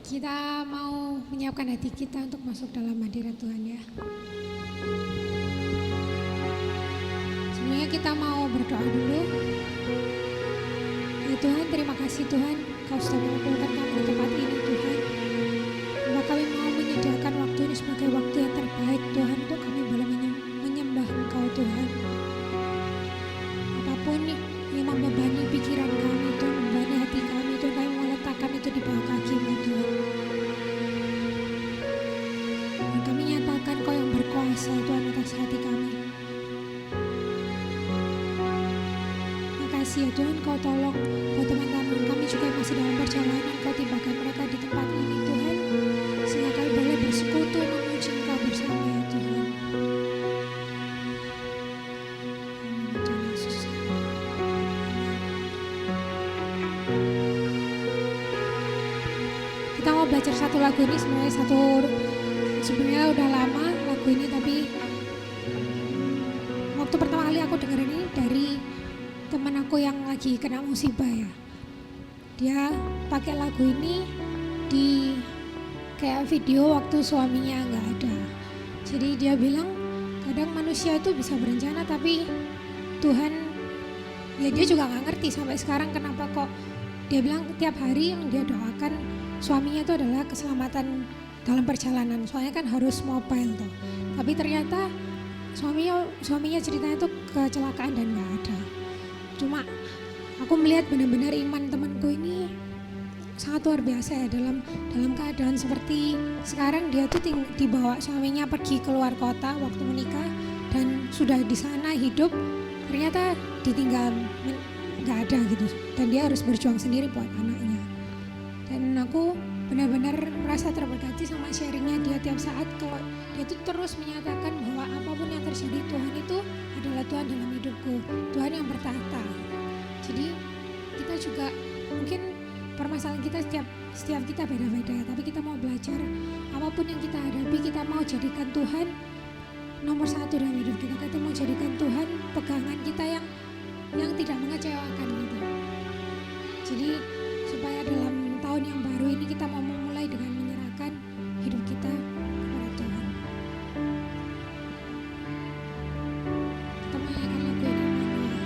Kita mau menyiapkan hati kita untuk masuk dalam hadirat Tuhan ya. Sebelumnya kita mau berdoa dulu. Ya Tuhan, terima kasih Tuhan, Kau sudah mengumpulkan kami di tempat ini Tuhan. Bahwa kami mau menyediakan waktu ini sebagai waktu yang terbaik Tuhan, untuk kami boleh menyembah Engkau Tuhan. Apapun yang membebani pikiran kami Tuhan, membebani hati kami Tuhan, kami mau letakkan itu di bawah kaki-Mu Tuhan. Dan kami nyatakan Kau yang berkuasa Tuhan atas hati kami. Makasih ya Tuhan, Kau tolong buat teman-teman kami juga yang masih dalam perjalanan, Kau tibakan mereka di tempat ini Tuhan, sehingga kami boleh bersekutu memuji Engkau bersama ya Tuhan. Amin Tuhan Yesus. Kita mau belajar satu lagu ini, sebenarnya udah lama lagu ini, tapi waktu pertama kali aku dengerin ini dari teman aku yang lagi kena musibah ya. Dia pakai lagu ini di kayak video waktu suaminya nggak ada. Jadi dia bilang kadang manusia itu bisa berencana, tapi Tuhan ya dia juga nggak ngerti sampai sekarang kenapa kok. Dia bilang tiap hari yang dia doakan suaminya itu adalah keselamatan dalam perjalanan. Soalnya kan harus mobile tuh. Tapi ternyata suaminya ceritanya tuh kecelakaan dan nggak ada. Cuma aku melihat benar-benar iman temanku ini sangat luar biasa ya, dalam keadaan seperti sekarang dia tuh dibawa suaminya pergi keluar kota waktu menikah dan sudah di sana hidup, ternyata ditinggal nggak ada gitu, dan dia harus berjuang sendiri buat anaknya. Dan aku benar-benar merasa terberkati sama sharingnya dia tiap saat, kalau dia tuh terus menyatakan bahwa apapun yang terjadi Tuhan itu adalah Tuhan dalam hidupku, Tuhan yang bertahta. Jadi kita juga mungkin permasalahan kita setiap kita beda-beda, tapi kita mau belajar apapun yang kita hadapi, kita mau jadikan Tuhan nomor satu dalam hidup kita. Kita mau jadikan Tuhan pegangan kita yang tidak mengecewakan gitu. Jadi supaya dalam tahun yang baru ini kita mau memulai dengan menyerahkan hidup kita kepada Tuhan. Kita mau nyanyikan lagu ini.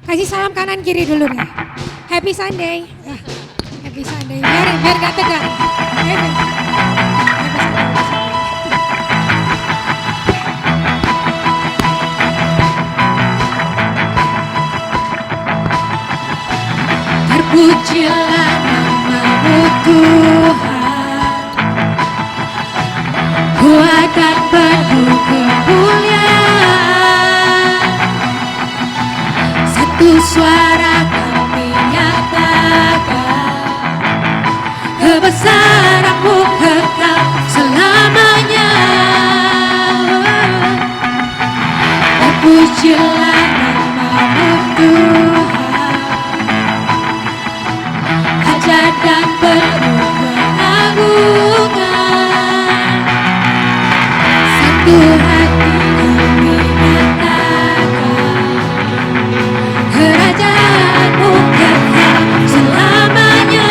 Kasih salam kanan kiri dulu deh. Happy Sunday. Happy Sunday. Biar gak tegang. Happy Sunday. Terpujilah nama-Mu Tuhan, Ku akan penuh kemuliaan. Satu suara kami nyatakan, kebesaran-Mu kekal selamanya. Terpujilah nama-Mu Tuhan, ajaib dan penuh keagungan. Satu hati kami nyatakan, kerajaan-Mu kekal selamanya.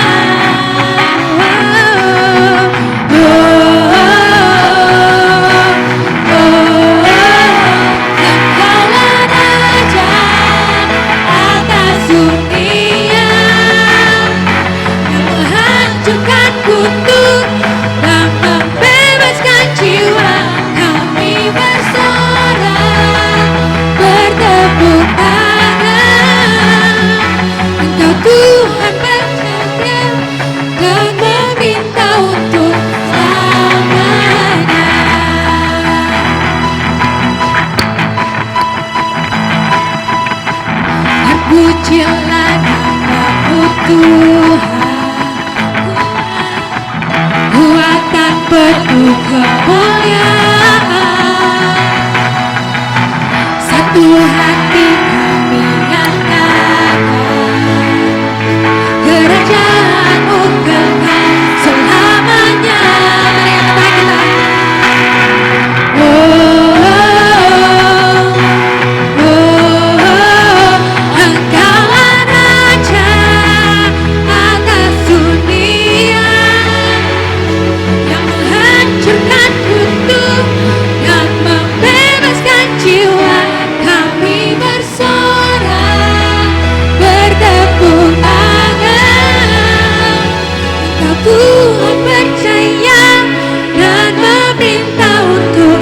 Oh, oh, oh, oh, Engkaulah Raja atas dunia, menghancurkan kutuk dan membebaskan jiwa. Kami bersorak, bertepuk tangan. Engkau Tuhan bersedia dan meminta untuk selamanya. Terpujilah nama-Mu Tuhan, kuatan penuh kemuliaan. Satu hati kami nyatakan, kerajaan-Mu kekal selamanya. Mari kita. Oh, oh, oh, Engkaulah Raja atas dunia, yang menghancurkan kutuk dan membebaskan jiwa. Kami bersorak, bertepuk tangan. Engkau Tuhan percaya dan meminta untuk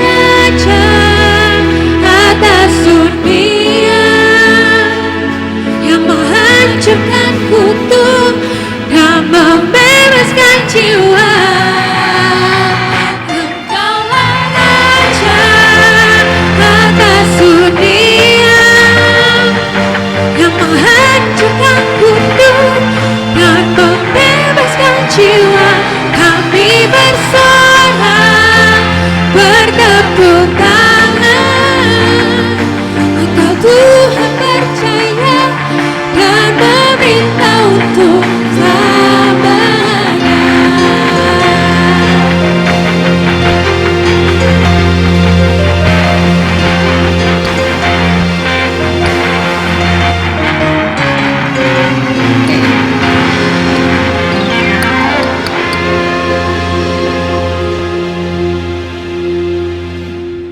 Raja atas dunia, yang menghancurkan kutuk dan membebaskan jiwa. Engkaulah Raja atas dunia, yang menghancurkan kutuk dan membebaskan jiwa. Kami bersorak, bertepuk tangan. Engkau Tuhan percaya dan meminta untuk selamanya.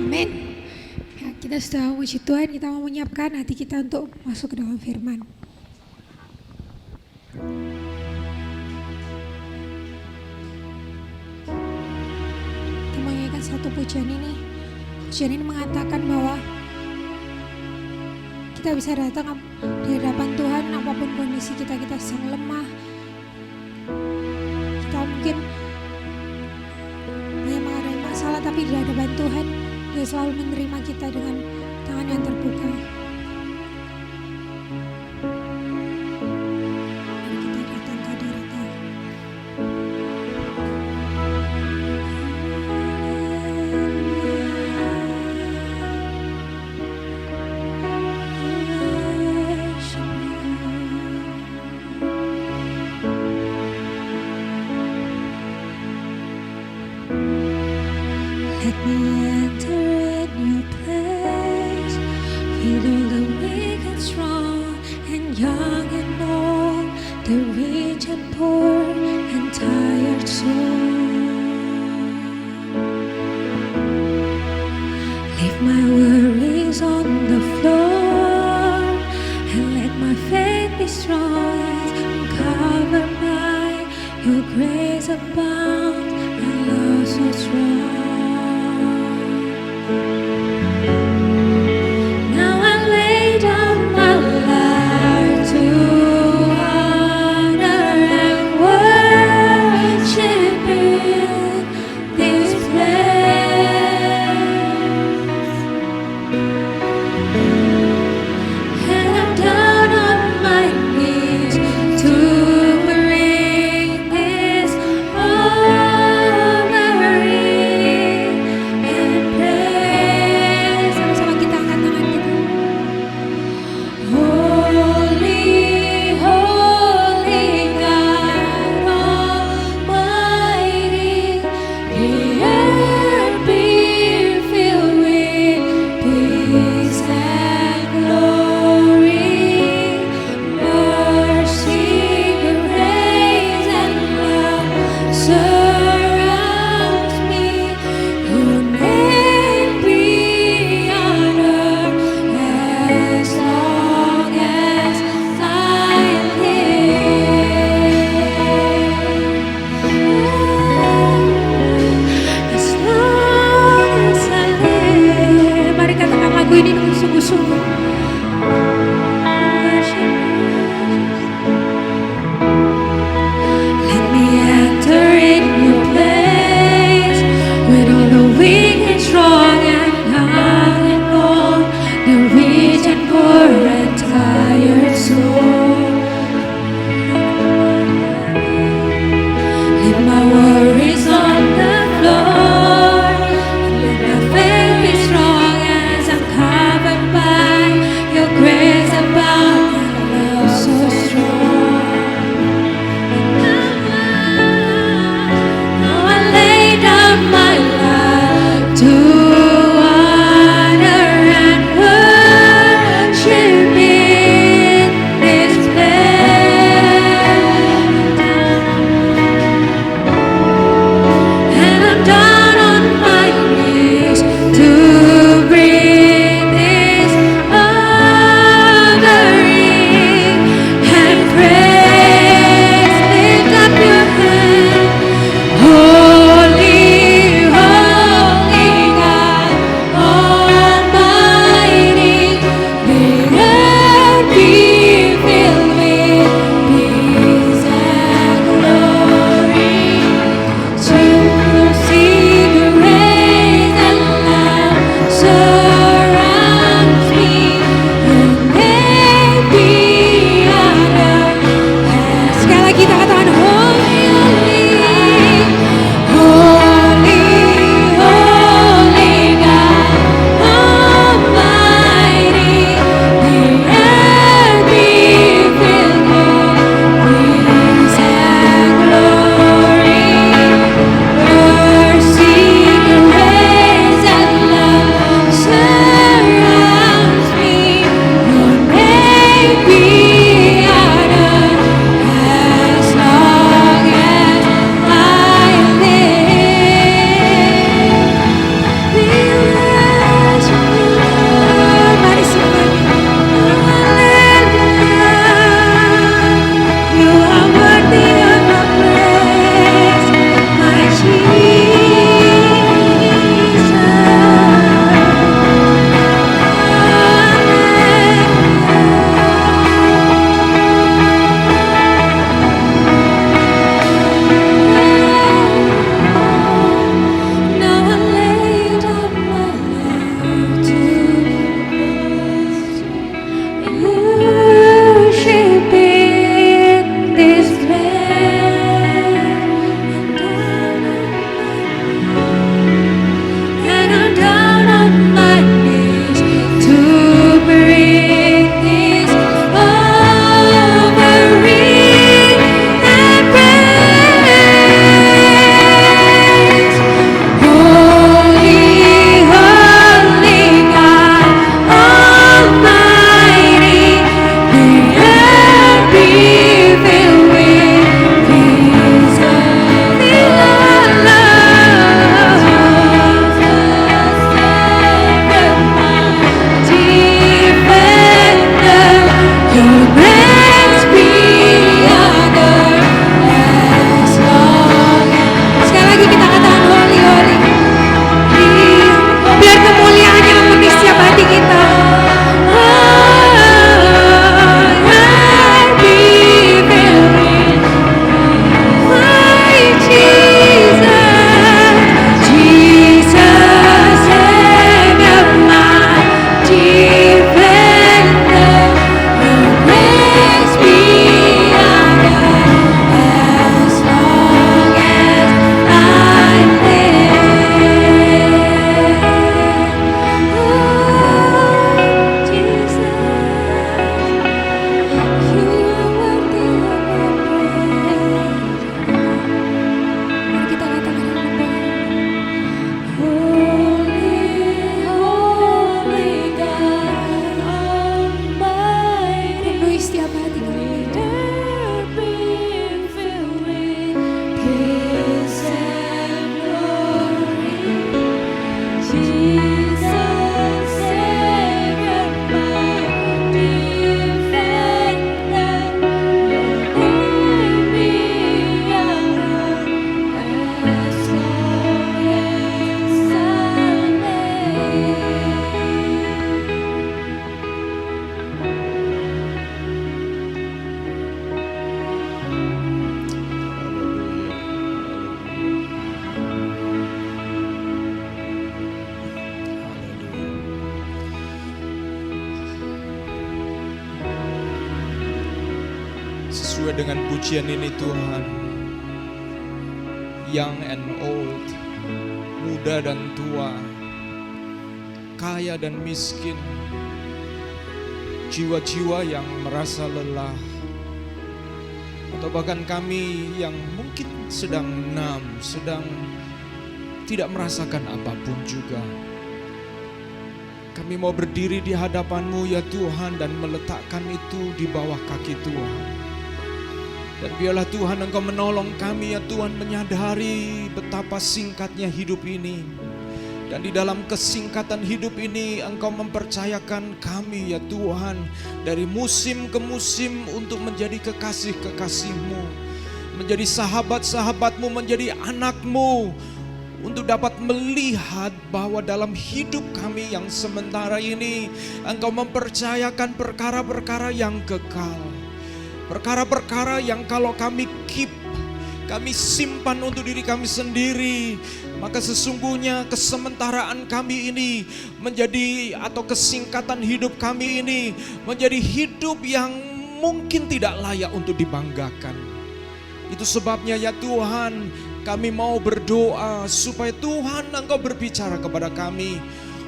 Amin. Ya, kita sudah memuji Tuhan, kita mau menyiapkan hati kita untuk masuk ke dalam firman. Kita menyanyikan satu pujian ini. Pujian ini mengatakan bahwa kita bisa datang di hadapan Tuhan apapun kondisi kita sedang lemah. Kita mungkin banyak menghadapi masalah, tapi di hadapan Tuhan Dia selalu menerima kita dengan tangan yang terbuka. Mari kita datang ke hadirat-Nya. Let me enter in your place. Feel all the weak and strong, and young and old, the rich and poor and tired soul. Leave my worries on the floor. abound and love so strong. Now I lay down my life to honor and worship in this place. And I'm down on my knees to bring this offering and praise. Sama-sama kita angkat tangan kita. Holy, holy God Almighty, the earth be filled with peace and glory, mercy, grace, and love surrounds me. Your name be honored as long as I live. As long as I live. Mari katakan lagu ini dengan sungguh-sungguh. Let me enter in your place with all the weak and strong and young and old, the rich and poor and tired soul. Leave my worries on the floor. Let my faith be strong as I'm covered by sesuai dengan pujian ini Tuhan, young and old, muda dan tua, kaya dan miskin, jiwa-jiwa yang merasa lelah, atau bahkan kami yang mungkin sedang sedang tidak merasakan apapun juga. Kami mau berdiri di hadapan-Mu ya Tuhan dan meletakkan itu di bawah kaki Tuhan. Dan biarlah Tuhan Engkau menolong kami ya Tuhan menyadari betapa singkatnya hidup ini. Dan di dalam kesingkatan hidup ini Engkau mempercayakan kami ya Tuhan dari musim ke musim untuk menjadi kekasih-kekasih-Mu, menjadi sahabat-sahabat-Mu, menjadi anak-Mu, untuk dapat melihat bahwa dalam hidup kami yang sementara ini Engkau mempercayakan perkara-perkara yang kekal, perkara-perkara yang kalau kami kami simpan untuk diri kami sendiri, maka sesungguhnya kesementaraan kami ini menjadi, atau kesingkatan hidup kami ini menjadi hidup yang mungkin tidak layak untuk dibanggakan. Itu sebabnya ya Tuhan, kami mau berdoa supaya Tuhan Engkau berbicara kepada kami,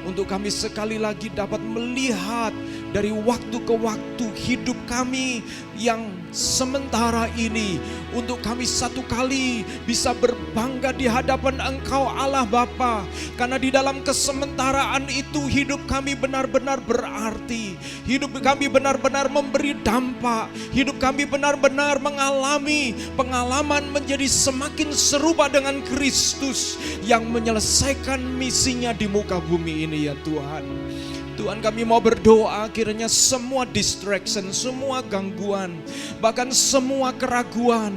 untuk kami sekali lagi dapat melihat dari waktu ke waktu hidup kami yang sementara ini, untuk kami satu kali bisa berbangga di hadapan Engkau Allah Bapa, karena di dalam kesementaraan itu hidup kami benar-benar berarti, hidup kami benar-benar memberi dampak, hidup kami benar-benar mengalami pengalaman menjadi semakin serupa dengan Kristus yang menyelesaikan misinya di muka bumi ini ya Tuhan. Tuhan, kami mau berdoa kiranya semua distraction, semua gangguan, bahkan semua keraguan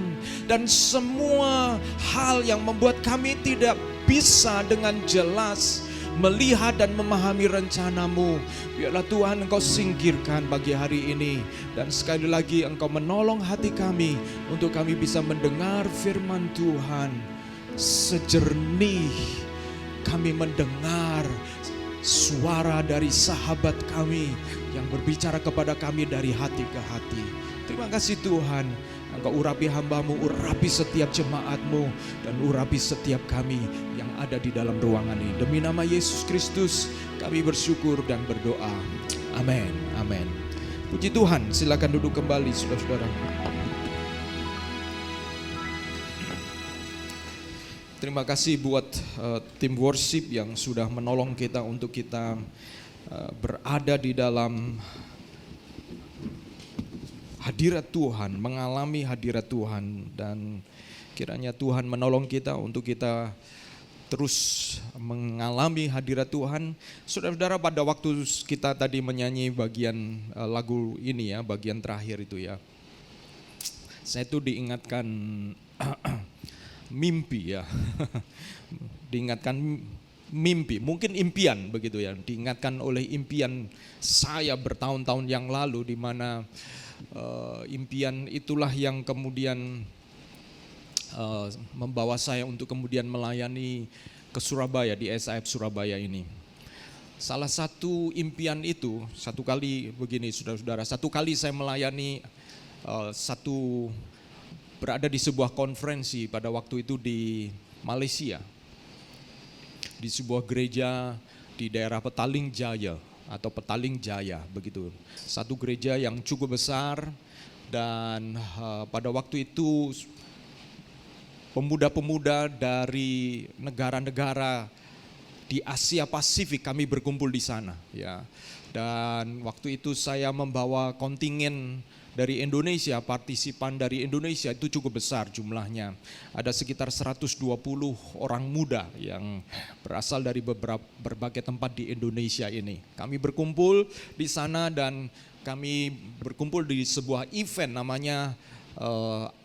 dan semua hal yang membuat kami tidak bisa dengan jelas melihat dan memahami rencana-Mu, biarlah Tuhan Engkau singkirkan pagi hari ini. Dan sekali lagi Engkau menolong hati kami untuk kami bisa mendengar firman Tuhan sejernih kami mendengar suara dari sahabat kami yang berbicara kepada kami dari hati ke hati. Terima kasih Tuhan, Engkau urapi hamba-Mu, urapi setiap jemaat-Mu, dan urapi setiap kami yang ada di dalam ruangan ini. Demi nama Yesus Kristus kami bersyukur dan berdoa. Amin, amin. Puji Tuhan, silakan duduk kembali saudara-saudara. Terima kasih buat tim worship yang sudah menolong kita untuk kita berada di dalam hadirat Tuhan, mengalami hadirat Tuhan, dan kiranya Tuhan menolong kita untuk kita terus mengalami hadirat Tuhan. Saudara-saudara, pada waktu kita tadi menyanyi bagian lagu ini ya, bagian terakhir itu ya, saya tuh diingatkan mimpi ya, diingatkan mimpi, mungkin impian begitu ya, diingatkan oleh impian saya bertahun-tahun yang lalu, di mana impian itulah yang kemudian membawa saya untuk kemudian melayani ke Surabaya, di SAF Surabaya ini. Salah satu impian itu, satu kali begini saudara-saudara, satu kali saya melayani berada di sebuah konferensi pada waktu itu di Malaysia, di sebuah gereja di daerah Petaling Jaya atau Petaling Jaya begitu. Satu gereja yang cukup besar, dan pada waktu itu pemuda-pemuda dari negara-negara di Asia Pasifik kami berkumpul di sana ya. Dan waktu itu saya membawa kontingen dari Indonesia, partisipan dari Indonesia itu cukup besar jumlahnya. Ada sekitar 120 orang muda yang berasal dari berbagai tempat di Indonesia ini. Kami berkumpul di sana dan kami berkumpul di sebuah event namanya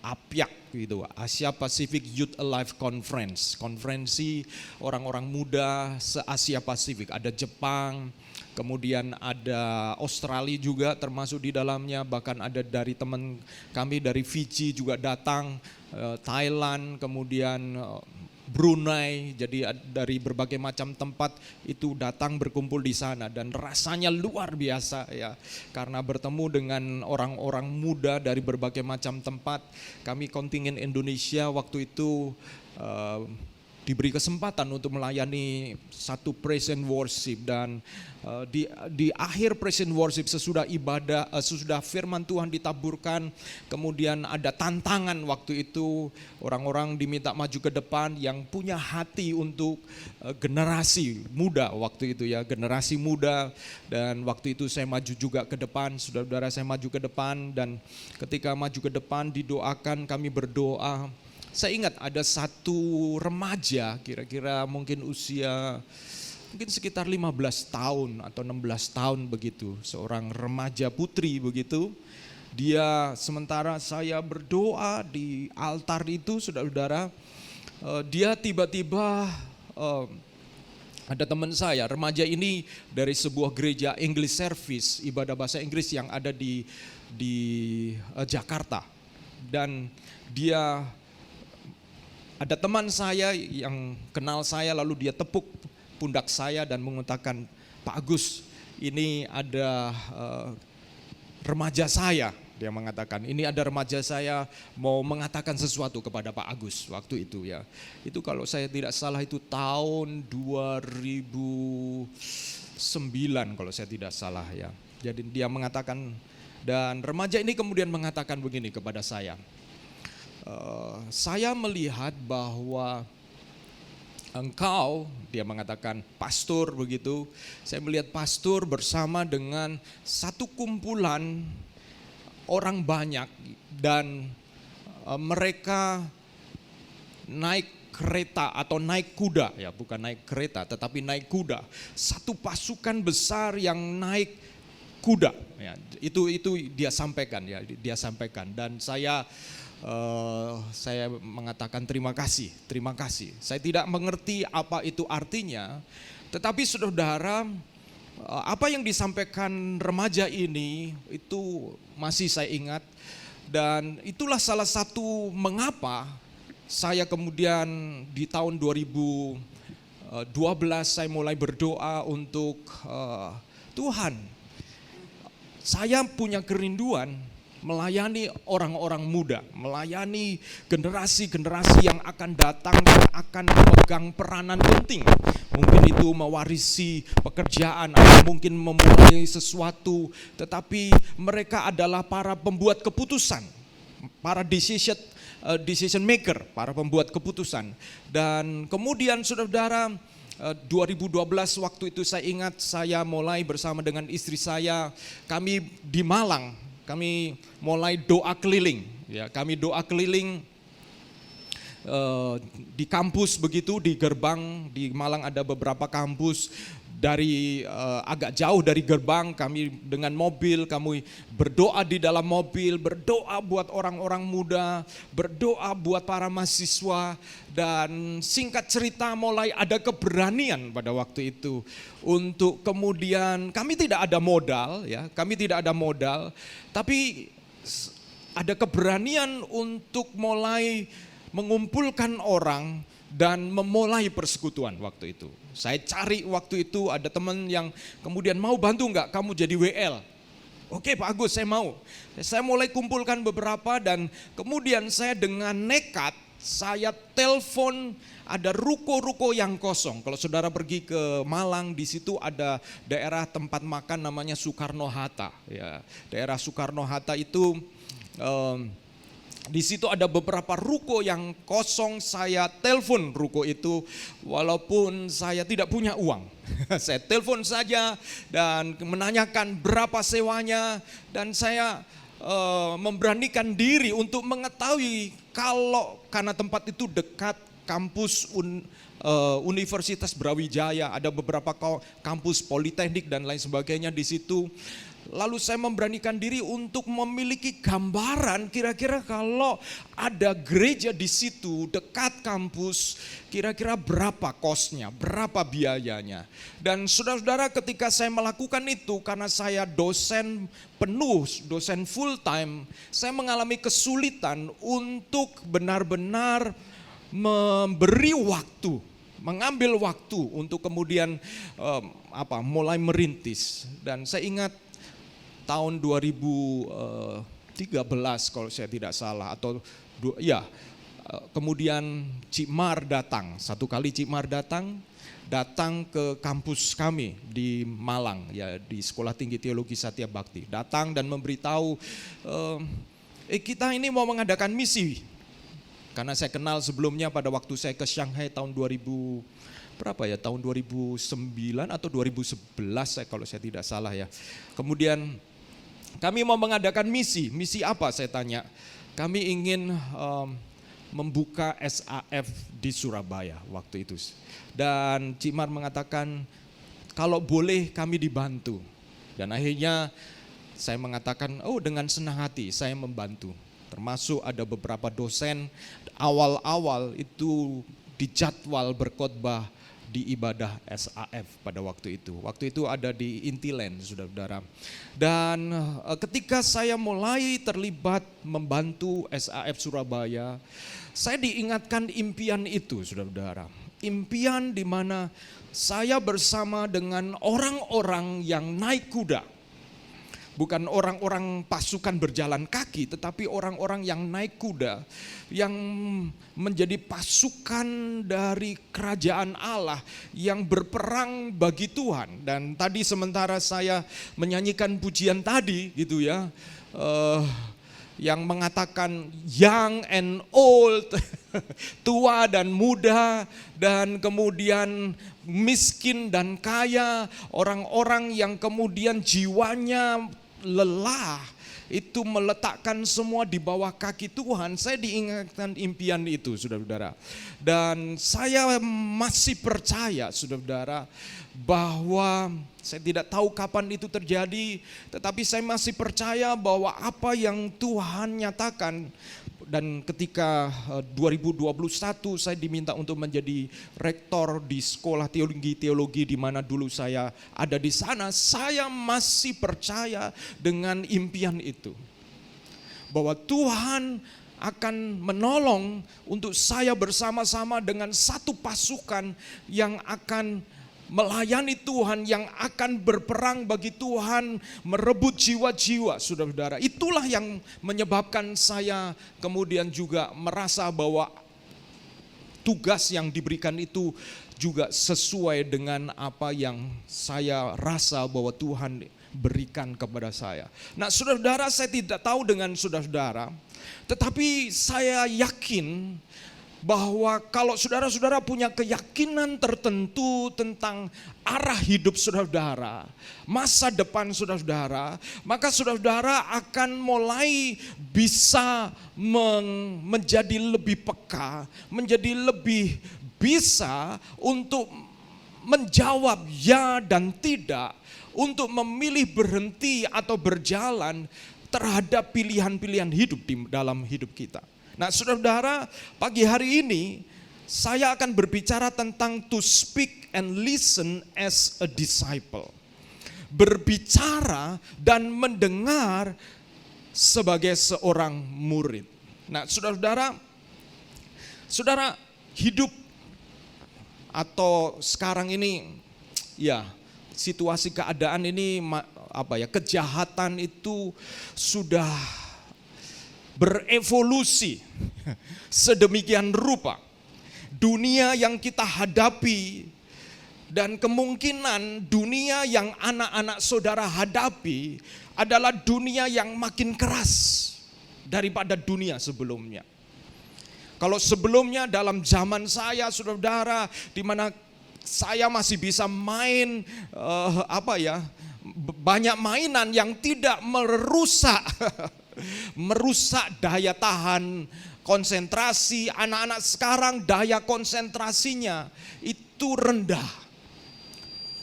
APYAC gitu, Asia Pacific Youth Alive Conference. Konferensi orang-orang muda se-Asia Pasifik. Ada Jepang, kemudian ada Australia juga termasuk di dalamnya, bahkan ada dari teman kami dari Fiji juga datang, Thailand, kemudian Brunei, jadi dari berbagai macam tempat itu datang berkumpul di sana dan rasanya luar biasa ya, karena bertemu dengan orang-orang muda dari berbagai macam tempat. Kami kontingen Indonesia waktu itu diberi kesempatan untuk melayani satu praise and worship, dan di akhir praise and worship sesudah ibadah, sesudah firman Tuhan ditaburkan, kemudian ada tantangan waktu itu, orang-orang diminta maju ke depan yang punya hati untuk generasi muda waktu itu ya, generasi muda. Dan waktu itu saya maju juga ke depan, saudara-saudara, saya maju ke depan, dan ketika maju ke depan didoakan, kami berdoa. Saya ingat ada satu remaja, kira-kira mungkin usia sekitar 15 tahun atau 16 tahun begitu, seorang remaja putri begitu. Dia, sementara saya berdoa di altar itu, saudara-saudara, dia tiba-tiba ada teman saya, remaja ini dari sebuah gereja English Service, ibadah bahasa Inggris yang ada di Jakarta. Dan dia, ada teman saya yang kenal saya, lalu dia tepuk pundak saya dan mengatakan, "Pak Agus, ini ada remaja saya." Dia mengatakan, "Ini ada remaja saya mau mengatakan sesuatu kepada Pak Agus." Waktu itu ya, itu kalau saya tidak salah itu tahun 2009 kalau saya tidak salah ya. Jadi dia mengatakan, dan remaja ini kemudian mengatakan begini kepada saya, "Saya melihat bahwa engkau," dia mengatakan, "pastor begitu, saya melihat pastor bersama dengan satu kumpulan orang banyak, dan mereka naik kereta atau naik kuda," ya bukan naik kereta tetapi naik kuda, "satu pasukan besar yang naik kuda," ya, itu dia sampaikan ya, dia sampaikan. Dan saya mengatakan terima kasih. Saya tidak mengerti apa itu artinya, tetapi saudara, apa yang disampaikan remaja ini itu masih saya ingat, dan itulah salah satu mengapa saya kemudian di tahun 2012 saya mulai berdoa untuk Tuhan, saya punya kerinduan melayani orang-orang muda, melayani generasi-generasi yang akan datang dan akan memegang peranan penting. Mungkin itu mewarisi pekerjaan atau mungkin memulai sesuatu, tetapi mereka adalah para pembuat keputusan, para decision maker, para pembuat keputusan. Dan kemudian saudara-saudara, 2012 waktu itu saya ingat saya mulai bersama dengan istri saya, kami di Malang, kami mulai doa keliling, ya kami doa keliling di kampus begitu, di gerbang di Malang ada beberapa kampus, dari agak jauh dari gerbang kami dengan mobil, kami berdoa di dalam mobil, berdoa buat orang-orang muda, berdoa buat para mahasiswa, dan singkat cerita mulai ada keberanian pada waktu itu untuk kemudian, kami tidak ada modal ya, kami tidak ada modal, tapi ada keberanian untuk mulai mengumpulkan orang dan memulai persekutuan waktu itu. Saya cari waktu itu ada teman yang kemudian mau bantu enggak kamu jadi WL. Oke Pak Agus, saya mau. Saya mulai kumpulkan beberapa, dan kemudian saya dengan nekat saya telepon, ada ruko-ruko yang kosong. Kalau saudara pergi ke Malang, di situ ada daerah tempat makan namanya Soekarno-Hatta. Ya, daerah Soekarno-Hatta itu di situ ada beberapa ruko yang kosong. Saya telepon ruko itu walaupun saya tidak punya uang. Saya telepon saja dan menanyakan berapa sewanya, dan saya memberanikan diri untuk mengetahui kalau karena tempat itu dekat kampus Universitas Brawijaya, ada beberapa kampus politeknik dan lain sebagainya di situ. Lalu saya memberanikan diri untuk memiliki gambaran kira-kira kalau ada gereja di situ dekat kampus, kira-kira berapa kosnya, berapa biayanya. Dan saudara-saudara, ketika saya melakukan itu, karena saya dosen penuh, dosen full time, saya mengalami kesulitan untuk benar-benar memberi waktu, mengambil waktu untuk kemudian mulai merintis. Dan saya ingat tahun 2013 kalau saya tidak salah, atau kemudian Cik Mar datang. Satu kali Cik Mar datang ke kampus kami di Malang, ya, di Sekolah Tinggi Teologi Satya Bhakti. Datang dan memberitahu, kita ini mau mengadakan misi. Karena saya kenal sebelumnya pada waktu saya ke Shanghai tahun 2009 atau 2011 kalau saya tidak salah ya. Kemudian kami mau mengadakan misi apa saya tanya. Kami ingin membuka SAF di Surabaya waktu itu. Dan Cik Mar mengatakan kalau boleh kami dibantu. Dan akhirnya saya mengatakan, dengan senang hati saya membantu. Termasuk ada beberapa dosen awal-awal itu dijadwal berkhotbah di ibadah SAF pada waktu itu. Waktu itu ada di Intiland, saudara-saudara. Dan ketika saya mulai terlibat membantu SAF Surabaya, saya diingatkan impian itu, saudara-saudara. Impian di mana saya bersama dengan orang-orang yang naik kuda. Bukan orang-orang pasukan berjalan kaki, tetapi orang-orang yang naik kuda, yang menjadi pasukan dari kerajaan Allah, yang berperang bagi Tuhan. Dan tadi sementara saya menyanyikan pujian tadi gitu ya, yang mengatakan young and old, tua dan muda, dan kemudian miskin dan kaya, orang-orang yang kemudian jiwanya lelah, itu meletakkan semua di bawah kaki Tuhan. Saya diingatkan impian itu, saudara-saudara. Dan saya masih percaya, saudara-saudara, bahwa saya tidak tahu kapan itu terjadi, tetapi saya masih percaya bahwa apa yang Tuhan nyatakan. Dan ketika 2021 saya diminta untuk menjadi rektor di Sekolah Teologi di mana dulu saya ada di sana, saya masih percaya dengan impian itu. Bahwa Tuhan akan menolong untuk saya bersama-sama dengan satu pasukan yang akan melayani Tuhan, yang akan berperang bagi Tuhan, merebut jiwa-jiwa, saudara-saudara. Itulah yang menyebabkan saya kemudian juga merasa bahwa tugas yang diberikan itu juga sesuai dengan apa yang saya rasa bahwa Tuhan berikan kepada saya. Nah, saudara-saudara, saya tidak tahu dengan saudara-saudara, tetapi saya yakin bahwa kalau saudara-saudara punya keyakinan tertentu tentang arah hidup saudara-saudara, masa depan saudara-saudara, maka saudara-saudara akan mulai bisa menjadi lebih peka, menjadi lebih bisa untuk menjawab ya dan tidak, untuk memilih berhenti atau berjalan terhadap pilihan-pilihan hidup di dalam hidup kita. Nah, saudara-saudara, pagi hari ini saya akan berbicara tentang to speak and listen as a disciple. Berbicara dan mendengar sebagai seorang murid. Nah, saudara-saudara, saudara hidup atau sekarang ini, ya, situasi keadaan ini, kejahatan itu sudah berevolusi sedemikian rupa. Dunia yang kita hadapi dan kemungkinan dunia yang anak-anak saudara hadapi adalah dunia yang makin keras daripada dunia sebelumnya. Kalau sebelumnya dalam zaman saya, saudara-saudara, di mana saya masih bisa main banyak mainan yang tidak merusak daya tahan konsentrasi. Anak-anak sekarang daya konsentrasinya itu rendah.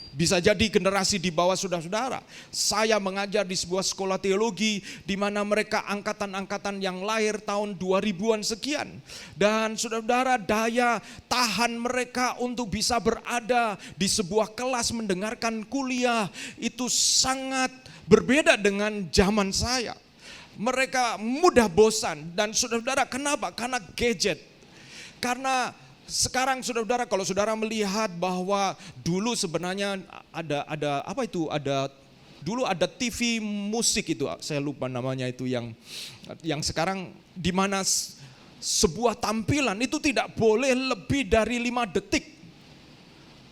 Bisa jadi generasi di bawah saudara-saudara. Saya mengajar di sebuah sekolah teologi di mana mereka angkatan-angkatan yang lahir tahun 2000-an sekian. Dan saudara-saudara, daya tahan mereka untuk bisa berada di sebuah kelas mendengarkan kuliah itu sangat berbeda dengan zaman saya. Mereka mudah bosan. Dan saudara-saudara, kenapa? Karena gadget. Karena sekarang saudara-saudara, kalau saudara melihat bahwa dulu sebenarnya dulu ada TV musik itu, saya lupa namanya itu, yang sekarang di mana sebuah tampilan itu tidak boleh lebih dari 5 detik.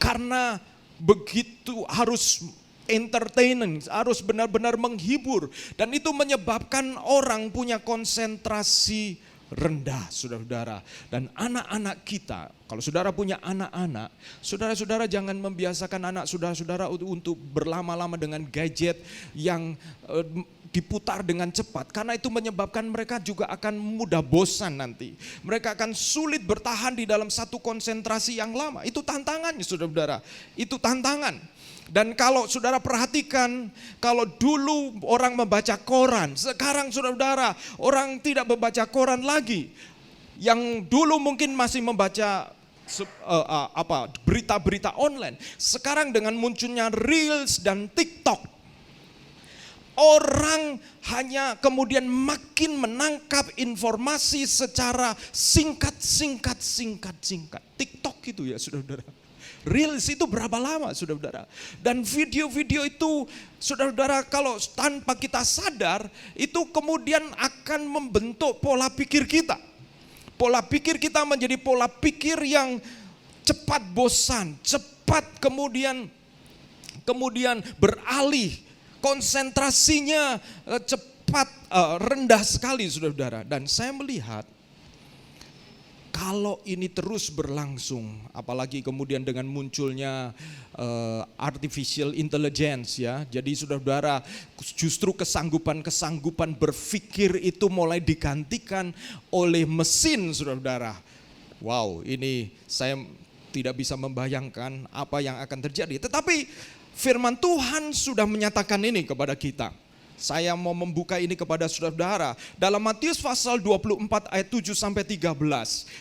Karena begitu harus entertaining, harus benar-benar menghibur, dan itu menyebabkan orang punya konsentrasi rendah, saudara-saudara. Dan anak-anak kita, kalau saudara punya anak-anak, saudara-saudara jangan membiasakan anak saudara-saudara untuk berlama-lama dengan gadget yang diputar dengan cepat, karena itu menyebabkan mereka juga akan mudah bosan nanti. Mereka akan sulit bertahan di dalam satu konsentrasi yang lama. Itu tantangannya, saudara-saudara. Itu tantangan. Dan kalau saudara perhatikan, kalau dulu orang membaca koran, sekarang saudara-saudara orang tidak membaca koran lagi. Yang dulu mungkin masih membaca berita-berita online, sekarang dengan munculnya Reels dan TikTok, orang hanya kemudian makin menangkap informasi secara singkat. TikTok itu ya, saudara-saudara. Reels itu berapa lama, saudara-saudara? Dan video-video itu, saudara-saudara, kalau tanpa kita sadar, itu kemudian akan membentuk pola pikir kita. Pola pikir kita menjadi pola pikir yang cepat bosan, cepat kemudian beralih, konsentrasinya cepat rendah sekali, saudara-saudara. Dan saya melihat, kalau ini terus berlangsung, apalagi kemudian dengan munculnya artificial intelligence ya. Jadi saudara-saudara, justru kesanggupan berpikir itu mulai digantikan oleh mesin, saudara-saudara. Wow, ini saya tidak bisa membayangkan apa yang akan terjadi. Tetapi firman Tuhan sudah menyatakan ini kepada kita. Saya mau membuka ini kepada saudara-saudara. Dalam Matius pasal 24 ayat 7 sampai 13.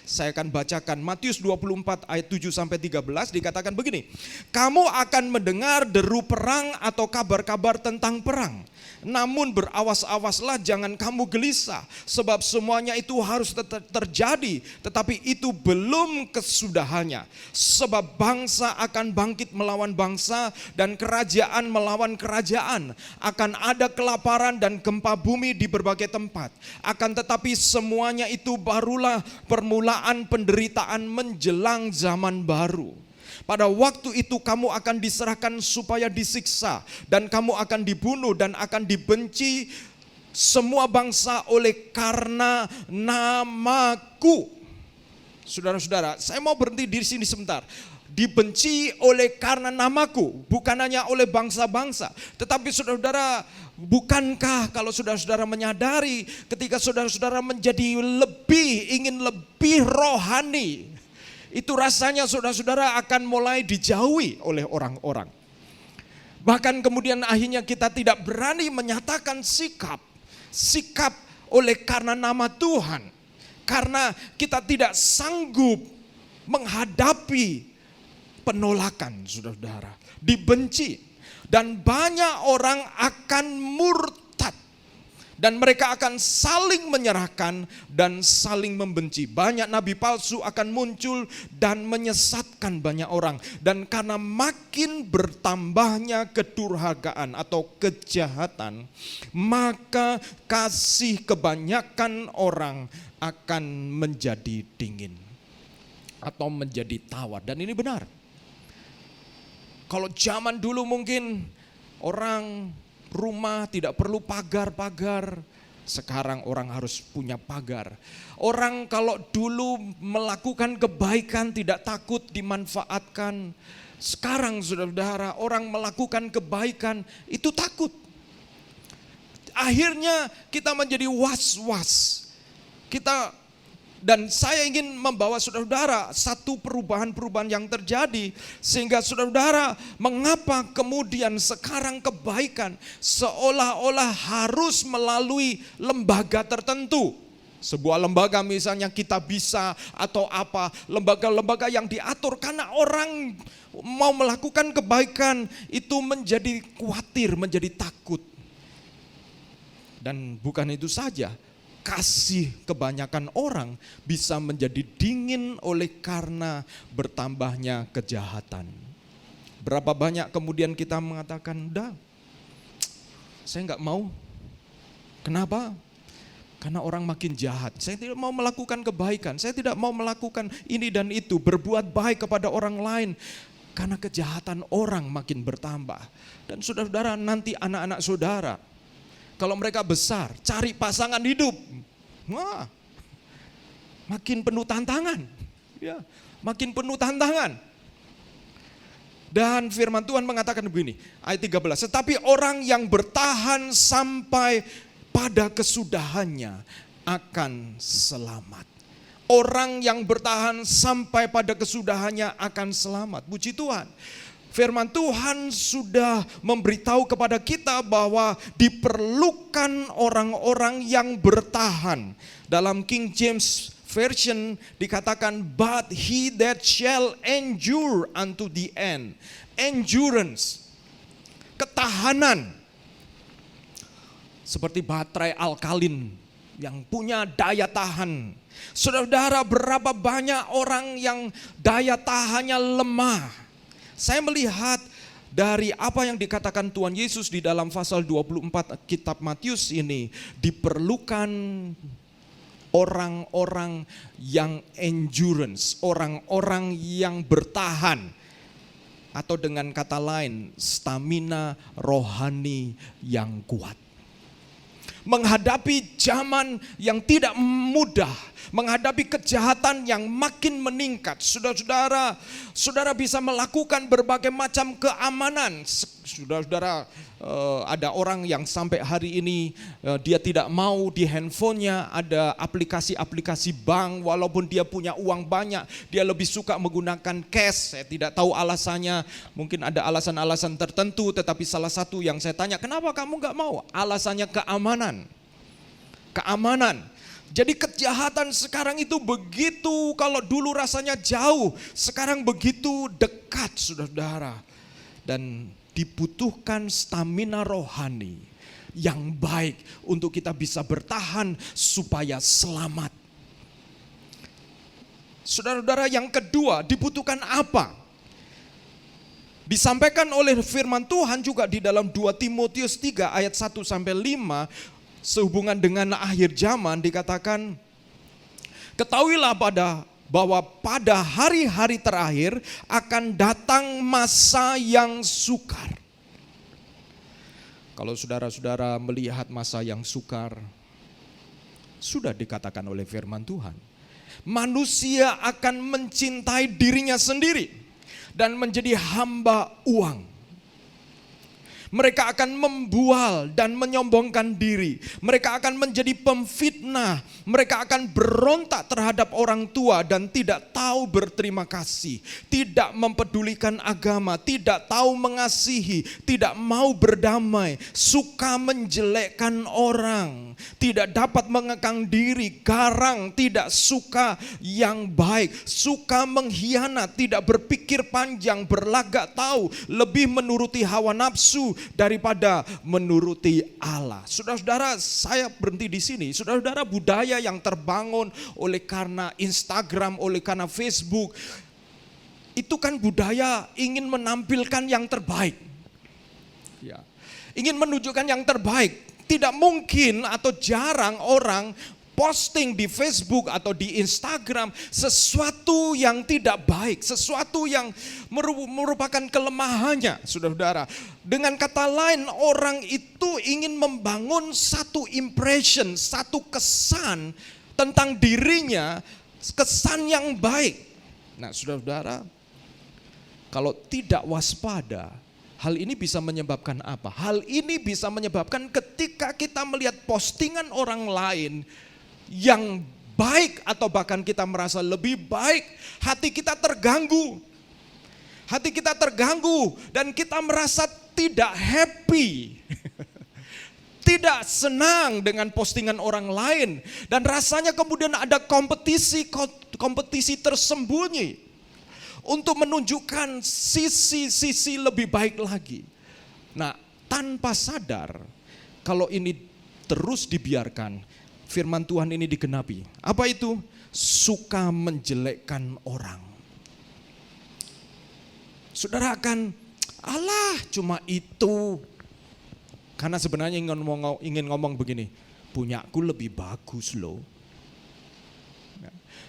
Saya akan bacakan Matius 24 ayat 7 sampai 13, dikatakan begini. Kamu akan mendengar deru perang atau kabar-kabar tentang perang. Namun berawas-awaslah, jangan kamu gelisah, sebab semuanya itu harus terjadi, tetapi itu belum kesudahannya. Sebab bangsa akan bangkit melawan bangsa dan kerajaan melawan kerajaan. Akan ada kelaparan dan gempa bumi di berbagai tempat. Akan tetapi semuanya itu barulah permulaan penderitaan menjelang zaman baru. Pada waktu itu kamu akan diserahkan supaya disiksa, dan kamu akan dibunuh dan akan dibenci semua bangsa oleh karena namaku. Saudara-saudara, saya mau berhenti di sini sebentar. Dibenci oleh karena namaku, bukan hanya oleh bangsa-bangsa, tetapi saudara-saudara, bukankah kalau saudara-saudara menyadari ketika saudara-saudara menjadi ingin lebih rohani, itu rasanya saudara-saudara akan mulai dijauhi oleh orang-orang. Bahkan kemudian akhirnya kita tidak berani menyatakan sikap oleh karena nama Tuhan. Karena kita tidak sanggup menghadapi penolakan, saudara-saudara, dibenci. Dan banyak orang akan murtad. Dan mereka akan saling menyerahkan dan saling membenci. Banyak nabi palsu akan muncul dan menyesatkan banyak orang. Dan karena makin bertambahnya kedurhakaan atau kejahatan, maka kasih kebanyakan orang akan menjadi dingin atau menjadi tawar. Dan ini benar. Kalau zaman dulu mungkin orang rumah tidak perlu pagar-pagar, sekarang orang harus punya pagar. Orang kalau dulu melakukan kebaikan tidak takut dimanfaatkan, sekarang saudara-saudara orang melakukan kebaikan itu takut. Akhirnya kita menjadi was-was. Dan saya ingin membawa saudara-saudara satu perubahan-perubahan yang terjadi. Sehingga saudara-saudara, mengapa kemudian sekarang kebaikan seolah-olah harus melalui lembaga tertentu. Sebuah lembaga misalnya kita bisa atau apa, lembaga-lembaga yang diatur. Karena orang mau melakukan kebaikan itu menjadi khawatir, menjadi takut. Dan bukan itu saja. kasih kebanyakan orang bisa menjadi dingin oleh karena bertambahnya kejahatan. Berapa banyak kemudian kita mengatakan, udah, saya nggak mau. Kenapa? Karena orang makin jahat. Saya tidak mau melakukan kebaikan. Saya tidak mau melakukan ini dan itu. Berbuat baik kepada orang lain. Karena kejahatan orang makin bertambah. Dan saudara-saudara, nanti anak-anak saudara, kalau mereka besar, cari pasangan hidup. Wah, makin penuh tantangan. Ya, makin penuh tantangan. Dan firman Tuhan mengatakan begini, ayat 13. Tetapi orang yang bertahan sampai pada kesudahannya akan selamat. Orang yang bertahan sampai pada kesudahannya akan selamat. Puji Tuhan. Firman Tuhan sudah memberitahu kepada kita bahwa diperlukan orang-orang yang bertahan. Dalam King James Version dikatakan, but he that shall endure unto the end. Endurance, ketahanan. Seperti baterai alkalin yang punya daya tahan. Saudara-saudara, berapa banyak orang yang daya tahannya lemah. Saya melihat dari apa yang dikatakan Tuhan Yesus di dalam pasal 24 kitab Matius ini, diperlukan orang-orang yang endurance, orang-orang yang bertahan, atau dengan kata lain, stamina rohani yang kuat. Menghadapi zaman yang tidak mudah, menghadapi kejahatan yang makin meningkat. Saudara bisa melakukan berbagai macam keamanan. Saudara, ada orang yang sampai hari ini dia tidak mau di handphonenya ada aplikasi-aplikasi bank, walaupun dia punya uang banyak, dia lebih suka menggunakan cash. Saya tidak tahu alasannya, mungkin ada alasan-alasan tertentu, tetapi salah satu yang saya tanya, kenapa kamu gak mau? Alasannya keamanan. Jadi kejahatan sekarang itu begitu, kalau dulu rasanya jauh, sekarang begitu dekat, saudara-saudara. Dan dibutuhkan stamina rohani yang baik untuk kita bisa bertahan supaya selamat. Saudara-saudara, yang kedua, dibutuhkan apa? Disampaikan oleh firman Tuhan juga di dalam 2 Timotius 3 ayat 1 sampai 5, sehubungan dengan akhir zaman dikatakan, ketahuilah bahwa pada hari-hari terakhir akan datang masa yang sukar. Kalau saudara-saudara melihat masa yang sukar, sudah dikatakan oleh firman Tuhan, manusia akan mencintai dirinya sendiri dan menjadi hamba uang. Mereka akan membual dan menyombongkan diri. Mereka akan menjadi pemfitnah. Mereka akan berontak terhadap orang tua dan tidak tahu berterima kasih. Tidak mempedulikan agama, tidak tahu mengasihi, tidak mau berdamai, suka menjelekkan orang, tidak dapat mengekang diri, garang, tidak suka yang baik, suka mengkhianat, tidak berpikir panjang, berlagak tahu, lebih menuruti hawa nafsu daripada menuruti Allah. Saudara-saudara, saya berhenti di sini. Saudara-saudara, budaya yang terbangun oleh karena Instagram, oleh karena Facebook, itu kan budaya ingin menampilkan yang terbaik. Ya. Ingin menunjukkan yang terbaik. Tidak mungkin atau jarang orang posting di Facebook atau di Instagram sesuatu yang tidak baik, sesuatu yang merupakan kelemahannya, saudara-saudara. Dengan kata lain, orang itu ingin membangun satu impression, satu kesan tentang dirinya, kesan yang baik. Nah, saudara-saudara, kalau tidak waspada, hal ini bisa menyebabkan apa? Hal ini bisa menyebabkan ketika kita melihat postingan orang lain yang baik atau bahkan kita merasa lebih baik, hati kita terganggu. Hati kita terganggu dan kita merasa tidak happy. Tidak senang dengan postingan orang lain dan rasanya kemudian ada kompetisi tersembunyi untuk menunjukkan sisi-sisi lebih baik lagi. Nah, tanpa sadar kalau ini terus dibiarkan, firman Tuhan ini digenapi. Apa itu? Suka menjelekkan orang. Saudara akan, alah cuma itu. Karena sebenarnya ingin ngomong begini, punyaku lebih bagus loh.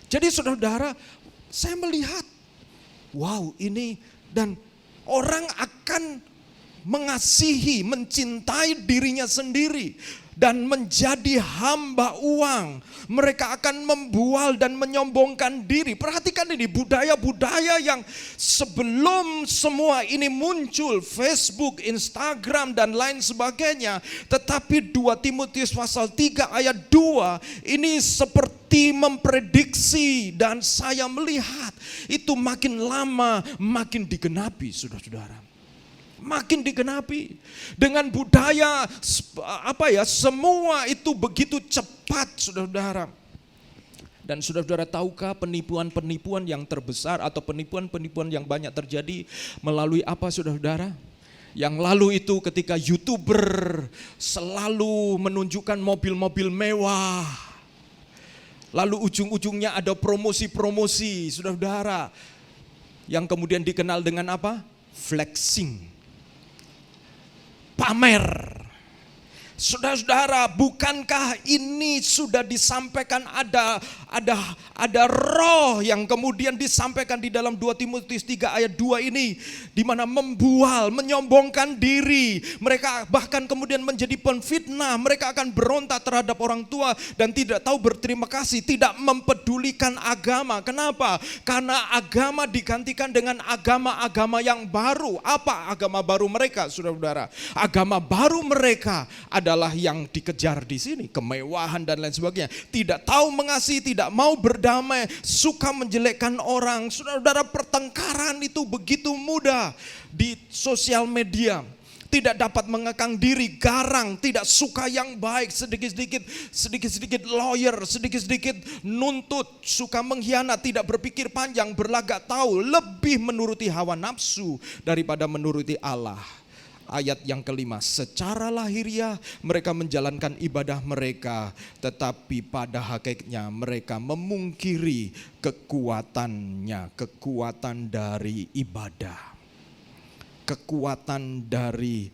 Jadi saudara, saya melihat, wow ini, dan orang akan mengasihi, mencintai dirinya sendiri dan menjadi hamba uang. Mereka akan membual dan menyombongkan diri. Perhatikan ini, budaya-budaya yang sebelum semua ini muncul, Facebook, Instagram dan lain sebagainya. Tetapi 2 Timotius pasal 3 ayat 2 ini seperti memprediksi, dan saya melihat itu makin lama makin digenapi, saudara-saudara. Makin digenapi dengan budaya semua itu begitu cepat, saudara-saudara. Dan saudara-saudara tahukah penipuan-penipuan yang terbesar atau penipuan-penipuan yang banyak terjadi melalui apa, saudara-saudara? Yang lalu itu ketika YouTuber selalu menunjukkan mobil-mobil mewah, lalu ujung-ujungnya ada promosi-promosi, saudara-saudara, yang kemudian dikenal dengan apa? Flexing. Pamer. Saudara-saudara, bukankah ini sudah disampaikan, ada roh yang kemudian disampaikan di dalam 2 Timotius 3 ayat 2 ini, di mana membual, menyombongkan diri. Mereka bahkan kemudian menjadi penfitnah, mereka akan berontak terhadap orang tua dan tidak tahu berterima kasih, tidak mempedulikan agama. Kenapa? Karena agama digantikan dengan agama-agama yang baru. Apa agama baru mereka, saudara-saudara? Agama baru mereka adalah yang dikejar di sini, kemewahan dan lain sebagainya. Tidak tahu mengasihi, tidak mau berdamai, suka menjelekkan orang. Saudara-saudara, pertengkaran itu begitu mudah di sosial media. Tidak dapat mengekang diri, garang, tidak suka yang baik, sedikit-sedikit lawyer, sedikit-sedikit nuntut, suka mengkhianat, tidak berpikir panjang, berlagak tahu, lebih menuruti hawa nafsu daripada menuruti Allah. Ayat yang kelima, secara lahiriah mereka menjalankan ibadah mereka, tetapi pada hakikatnya mereka memungkiri kekuatannya, kekuatan dari ibadah, kekuatan dari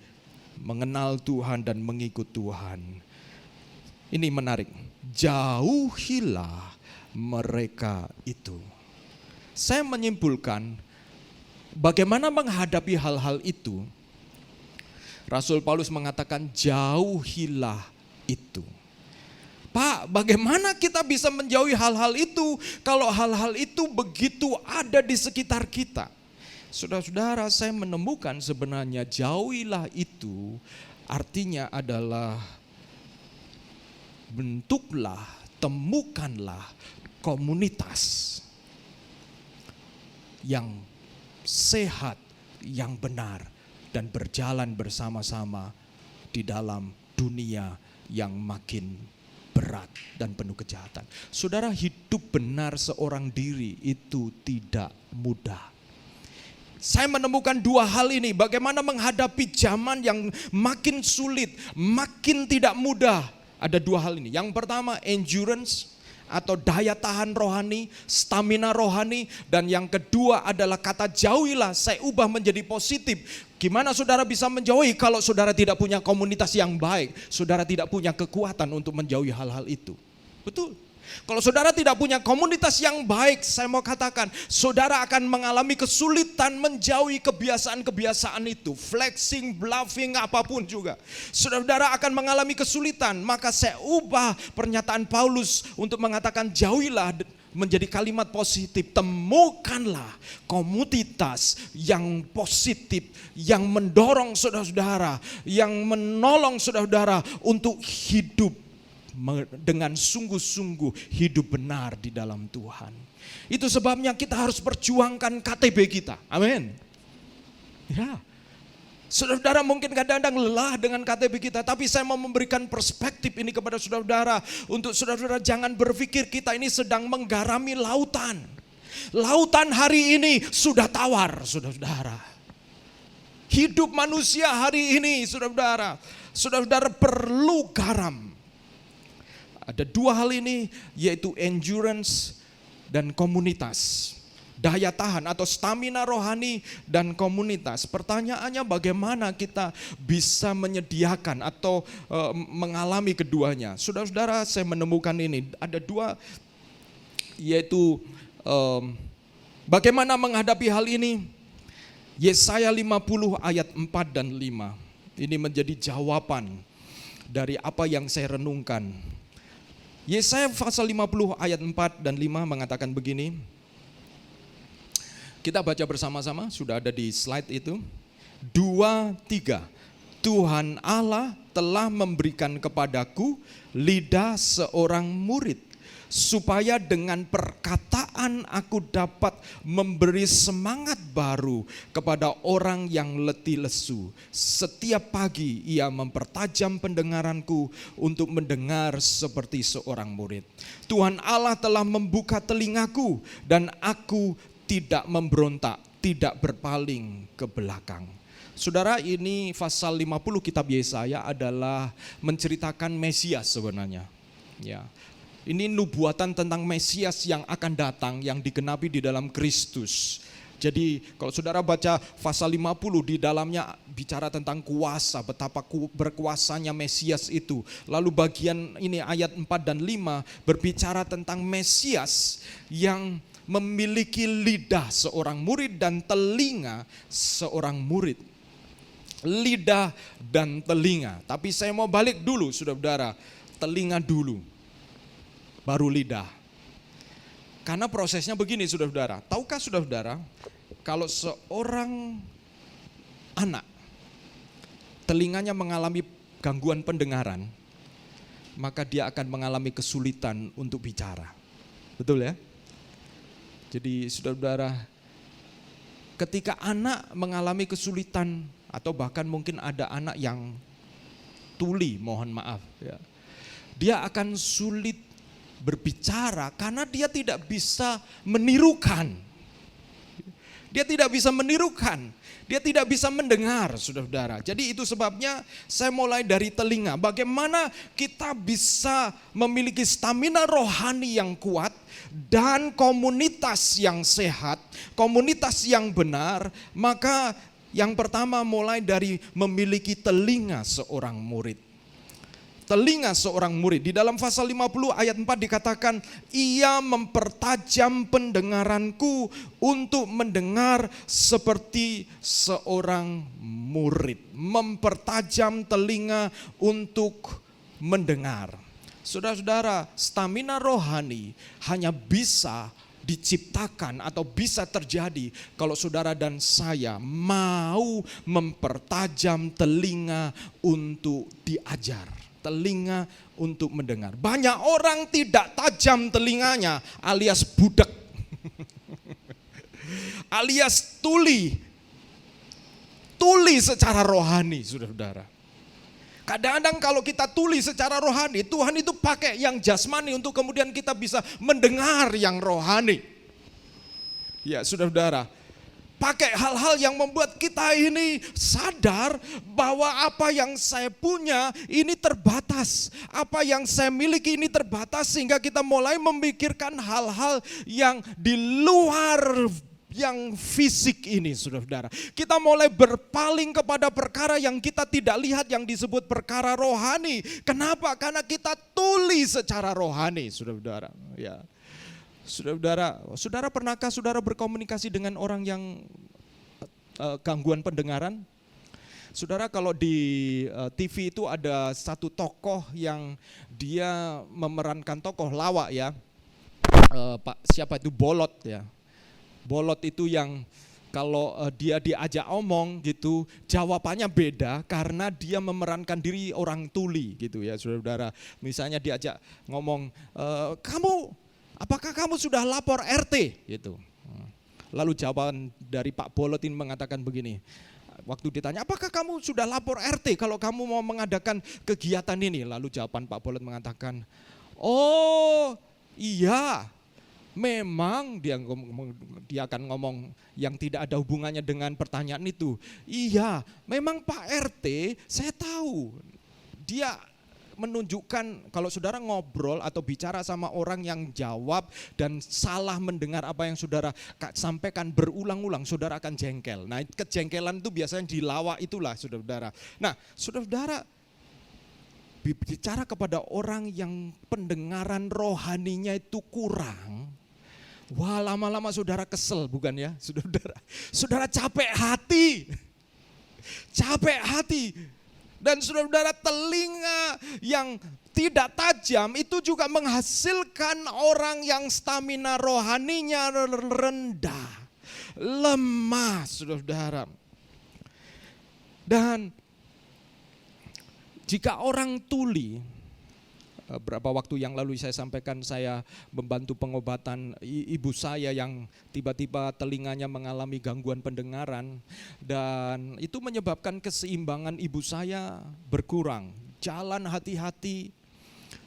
mengenal Tuhan dan mengikut Tuhan. Ini menarik, jauhilah mereka itu. Saya menyimpulkan bagaimana menghadapi hal-hal itu. Rasul Paulus mengatakan jauhilah itu. Pak, bagaimana kita bisa menjauhi hal-hal itu kalau hal-hal itu begitu ada di sekitar kita? Saudara-saudara, saya menemukan sebenarnya jauhilah itu artinya adalah bentuklah, temukanlah komunitas yang sehat, yang benar, dan berjalan bersama-sama di dalam dunia yang makin berat dan penuh kejahatan. Saudara, hidup benar seorang diri itu tidak mudah. Saya menemukan 2 hal ini, bagaimana menghadapi zaman yang makin sulit, makin tidak mudah. Ada 2 hal ini. Yang pertama, endurance atau daya tahan rohani, stamina rohani. Dan yang kedua adalah kata jauhilah, saya ubah menjadi positif. Gimana saudara bisa menjauhi kalau saudara tidak punya komunitas yang baik? Saudara tidak punya kekuatan untuk menjauhi hal-hal itu. Betul. Kalau saudara tidak punya komunitas yang baik, saya mau katakan, saudara akan mengalami kesulitan menjauhi kebiasaan-kebiasaan itu. Flexing, bluffing, apapun juga. Saudara akan mengalami kesulitan. Maka saya ubah pernyataan Paulus untuk mengatakan jauhilah menjadi kalimat positif. Temukanlah komunitas yang positif, yang mendorong saudara-saudara, yang menolong saudara-saudara untuk hidup dengan sungguh-sungguh, hidup benar di dalam Tuhan. Itu sebabnya kita harus perjuangkan KTB kita. Amin. Ya. Saudara-saudara mungkin kadang-kadang lelah dengan KTB kita, tapi saya mau memberikan perspektif ini kepada saudara-saudara. Untuk saudara-saudara jangan berpikir kita ini sedang menggarami lautan. Lautan hari ini sudah tawar, saudara-saudara. Hidup manusia hari ini, saudara-saudara, saudara-saudara perlu garam. Ada dua hal ini, yaitu endurance dan komunitas. Daya tahan atau stamina rohani dan komunitas. Pertanyaannya bagaimana kita bisa menyediakan atau mengalami keduanya. Saudara-saudara, saya menemukan ini. Ada dua, yaitu bagaimana menghadapi hal ini. Yesaya 50 ayat 4 dan 5. Ini menjadi jawaban dari apa yang saya renungkan. Yesaya pasal 50 ayat 4 dan 5 mengatakan begini. Kita baca bersama-sama, sudah ada di slide itu. 2, 3. Tuhan Allah telah memberikan kepadaku lidah seorang murid, supaya dengan perkataan aku dapat memberi semangat baru kepada orang yang letih lesu. Setiap pagi ia mempertajam pendengaranku untuk mendengar seperti seorang murid. Tuhan Allah telah membuka telingaku dan aku tidak memberontak, tidak berpaling ke belakang. Saudara, ini pasal 50 kitab Yesaya adalah menceritakan Mesias sebenarnya. Ya. Ini nubuatan tentang Mesias yang akan datang, yang digenapi di dalam Kristus. Jadi kalau saudara baca pasal 50, di dalamnya bicara tentang kuasa, betapa berkuasanya Mesias itu. Lalu bagian ini ayat 4 dan 5 berbicara tentang Mesias yang memiliki lidah seorang murid dan telinga seorang murid. Lidah dan telinga. Tapi saya mau balik dulu, saudara-saudara. Telinga dulu, baru lidah. Karena prosesnya begini, saudara-saudara. Tahukah saudara-saudara, kalau seorang anak telinganya mengalami gangguan pendengaran, maka dia akan mengalami kesulitan untuk bicara. Betul ya? Jadi saudara-saudara, ketika anak mengalami kesulitan, atau bahkan mungkin ada anak yang tuli, mohon maaf ya, dia akan sulit berbicara karena dia tidak bisa menirukan. Dia tidak bisa menirukan, dia tidak bisa mendengar, saudara-saudara. Jadi itu sebabnya saya mulai dari telinga. Bagaimana kita bisa memiliki stamina rohani yang kuat dan komunitas yang sehat, komunitas yang benar. Maka yang pertama mulai dari memiliki telinga seorang murid. Telinga seorang murid. Di dalam pasal 50 ayat 4 dikatakan, ia mempertajam pendengaranku untuk mendengar seperti seorang murid. Mempertajam telinga untuk mendengar. Saudara-saudara, stamina rohani hanya bisa diciptakan atau bisa terjadi kalau saudara dan saya mau mempertajam telinga untuk diajar. Telinga untuk mendengar. Banyak orang tidak tajam telinganya, alias budak. Alias tuli. Tuli secara rohani, saudara-saudara. Kadang-kadang kalau kita tuli secara rohani, Tuhan itu pakai yang jasmani untuk kemudian kita bisa mendengar yang rohani. Ya, saudara-saudara. Pakai hal-hal yang membuat kita ini sadar bahwa apa yang saya punya ini terbatas. Apa yang saya miliki ini terbatas, sehingga kita mulai memikirkan hal-hal yang di luar yang fisik ini, saudara-saudara. Kita mulai berpaling kepada perkara yang kita tidak lihat, yang disebut perkara rohani. Kenapa? Karena kita tuli secara rohani, saudara-saudara. Ya. Saudara pernahkah saudara berkomunikasi dengan orang yang gangguan pendengaran? Saudara, kalau di TV itu ada satu tokoh yang dia memerankan tokoh lawak ya. Siapa itu? Bolot ya. Bolot itu yang kalau dia diajak omong gitu, jawabannya beda karena dia memerankan diri orang tuli gitu ya, saudara-saudara. Misalnya diajak ngomong, apakah kamu sudah lapor RT gitu. Lalu jawaban dari Pak Bolot ini mengatakan begini. Waktu ditanya, apakah kamu sudah lapor RT kalau kamu mau mengadakan kegiatan ini? Lalu jawaban Pak Bolot mengatakan, oh iya, memang dia akan ngomong yang tidak ada hubungannya dengan pertanyaan itu. Iya, memang Pak RT saya tahu dia menunjukkan kalau saudara ngobrol atau bicara sama orang yang jawab dan salah mendengar apa yang saudara sampaikan berulang-ulang, saudara akan jengkel. Nah, kejengkelan itu biasanya dilawak itulah saudara. Nah, saudara bicara kepada orang yang pendengaran rohaninya itu kurang, wah lama-lama saudara kesel bukan ya saudara? Saudara capek hati. Dan saudara telinga yang tidak tajam itu juga menghasilkan orang yang stamina rohaninya rendah, lemah saudara. Dan jika orang tuli, berapa waktu yang lalu saya sampaikan saya membantu pengobatan ibu saya yang tiba-tiba telinganya mengalami gangguan pendengaran dan itu menyebabkan keseimbangan ibu saya berkurang. Jalan hati-hati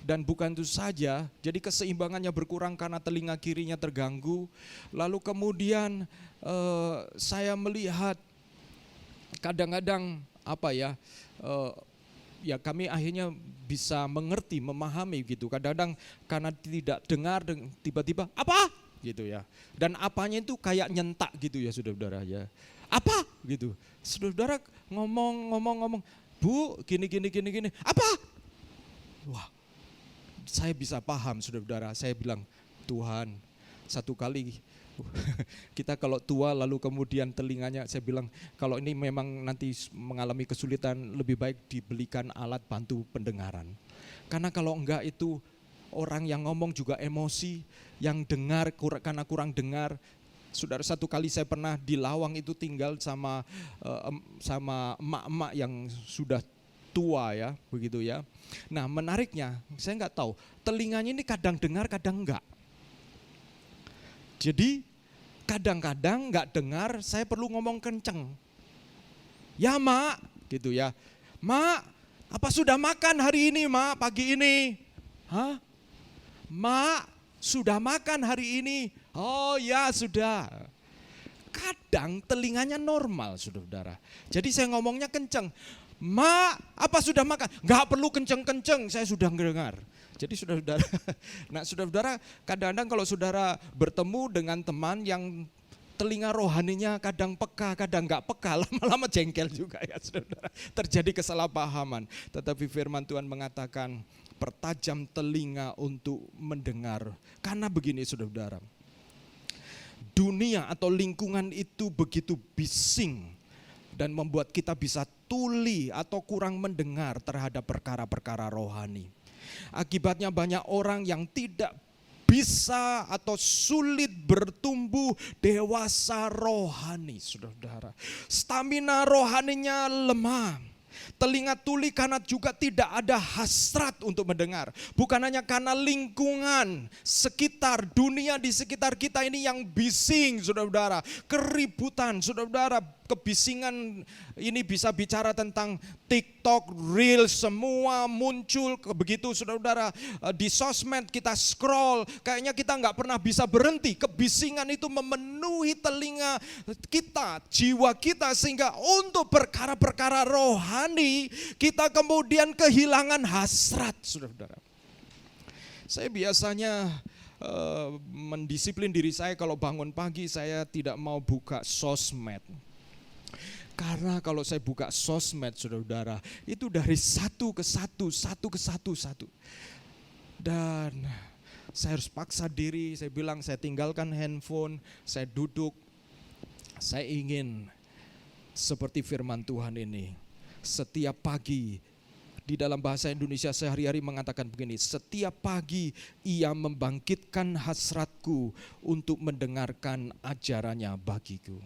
dan bukan itu saja, jadi keseimbangannya berkurang karena telinga kirinya terganggu. Lalu kemudian saya melihat kadang-kadang ya kami akhirnya bisa mengerti, memahami gitu. Kadang-kadang karena tidak dengar tiba-tiba apa gitu ya. Dan apanya itu kayak nyentak gitu ya saudara-saudara ya. Apa gitu. Saudara ngomong, "Bu, gini. Apa?" Wah. Saya bisa paham saudara-saudara. Saya bilang, "Tuhan, satu kali kita kalau tua lalu kemudian telinganya," saya bilang kalau ini memang nanti mengalami kesulitan lebih baik dibelikan alat bantu pendengaran. Karena kalau enggak itu orang yang ngomong juga emosi, yang dengar karena kurang dengar. Saudara, satu kali saya pernah di Lawang itu tinggal sama emak-emak yang sudah tua ya, begitu ya. Nah menariknya saya enggak tahu telinganya ini kadang dengar kadang enggak. Jadi kadang-kadang nggak dengar, saya perlu ngomong kenceng. "Ya mak," gitu ya. "Mak, apa sudah makan hari ini mak, pagi ini?" "Hah? Mak, sudah makan hari ini?" "Oh ya sudah." Kadang telinganya normal saudara. Jadi saya ngomongnya kenceng. "Mak, apa sudah makan?" "Nggak perlu kenceng-kenceng, saya sudah dengar." Jadi saudara-saudara, kadang-kadang kalau saudara bertemu dengan teman yang telinga rohaninya kadang peka, kadang nggak peka, lama-lama jengkel juga ya saudara. Terjadi kesalahpahaman. Tetapi firman Tuhan mengatakan, pertajam telinga untuk mendengar. Karena begini saudara, dunia atau lingkungan itu begitu bising dan membuat kita bisa tuli atau kurang mendengar terhadap perkara-perkara rohani. Akibatnya banyak orang yang tidak bisa atau sulit bertumbuh dewasa rohani, saudara. Stamina rohaninya lemah. Telinga tuli karena juga tidak ada hasrat untuk mendengar. Bukan hanya karena lingkungan sekitar, dunia di sekitar kita ini yang bising, saudara-saudara. Keributan, saudara-saudara. Kebisingan ini bisa bicara tentang TikTok, Reels, semua muncul begitu saudara-saudara. Di sosmed kita scroll, kayaknya kita nggak pernah bisa berhenti. Kebisingan itu memenuhi telinga kita, jiwa kita, sehingga untuk perkara-perkara rohani kita kemudian kehilangan hasrat, saudara-saudara. Saya biasanya mendisiplin diri saya kalau bangun pagi saya tidak mau buka sosmed. Karena kalau saya buka sosmed saudara-saudara, itu dari satu ke satu. Dan saya harus paksa diri, saya bilang saya tinggalkan handphone, saya duduk, saya ingin seperti firman Tuhan ini. Setiap pagi, di dalam bahasa Indonesia sehari-hari mengatakan begini, setiap pagi ia membangkitkan hasratku untuk mendengarkan ajarannya bagiku.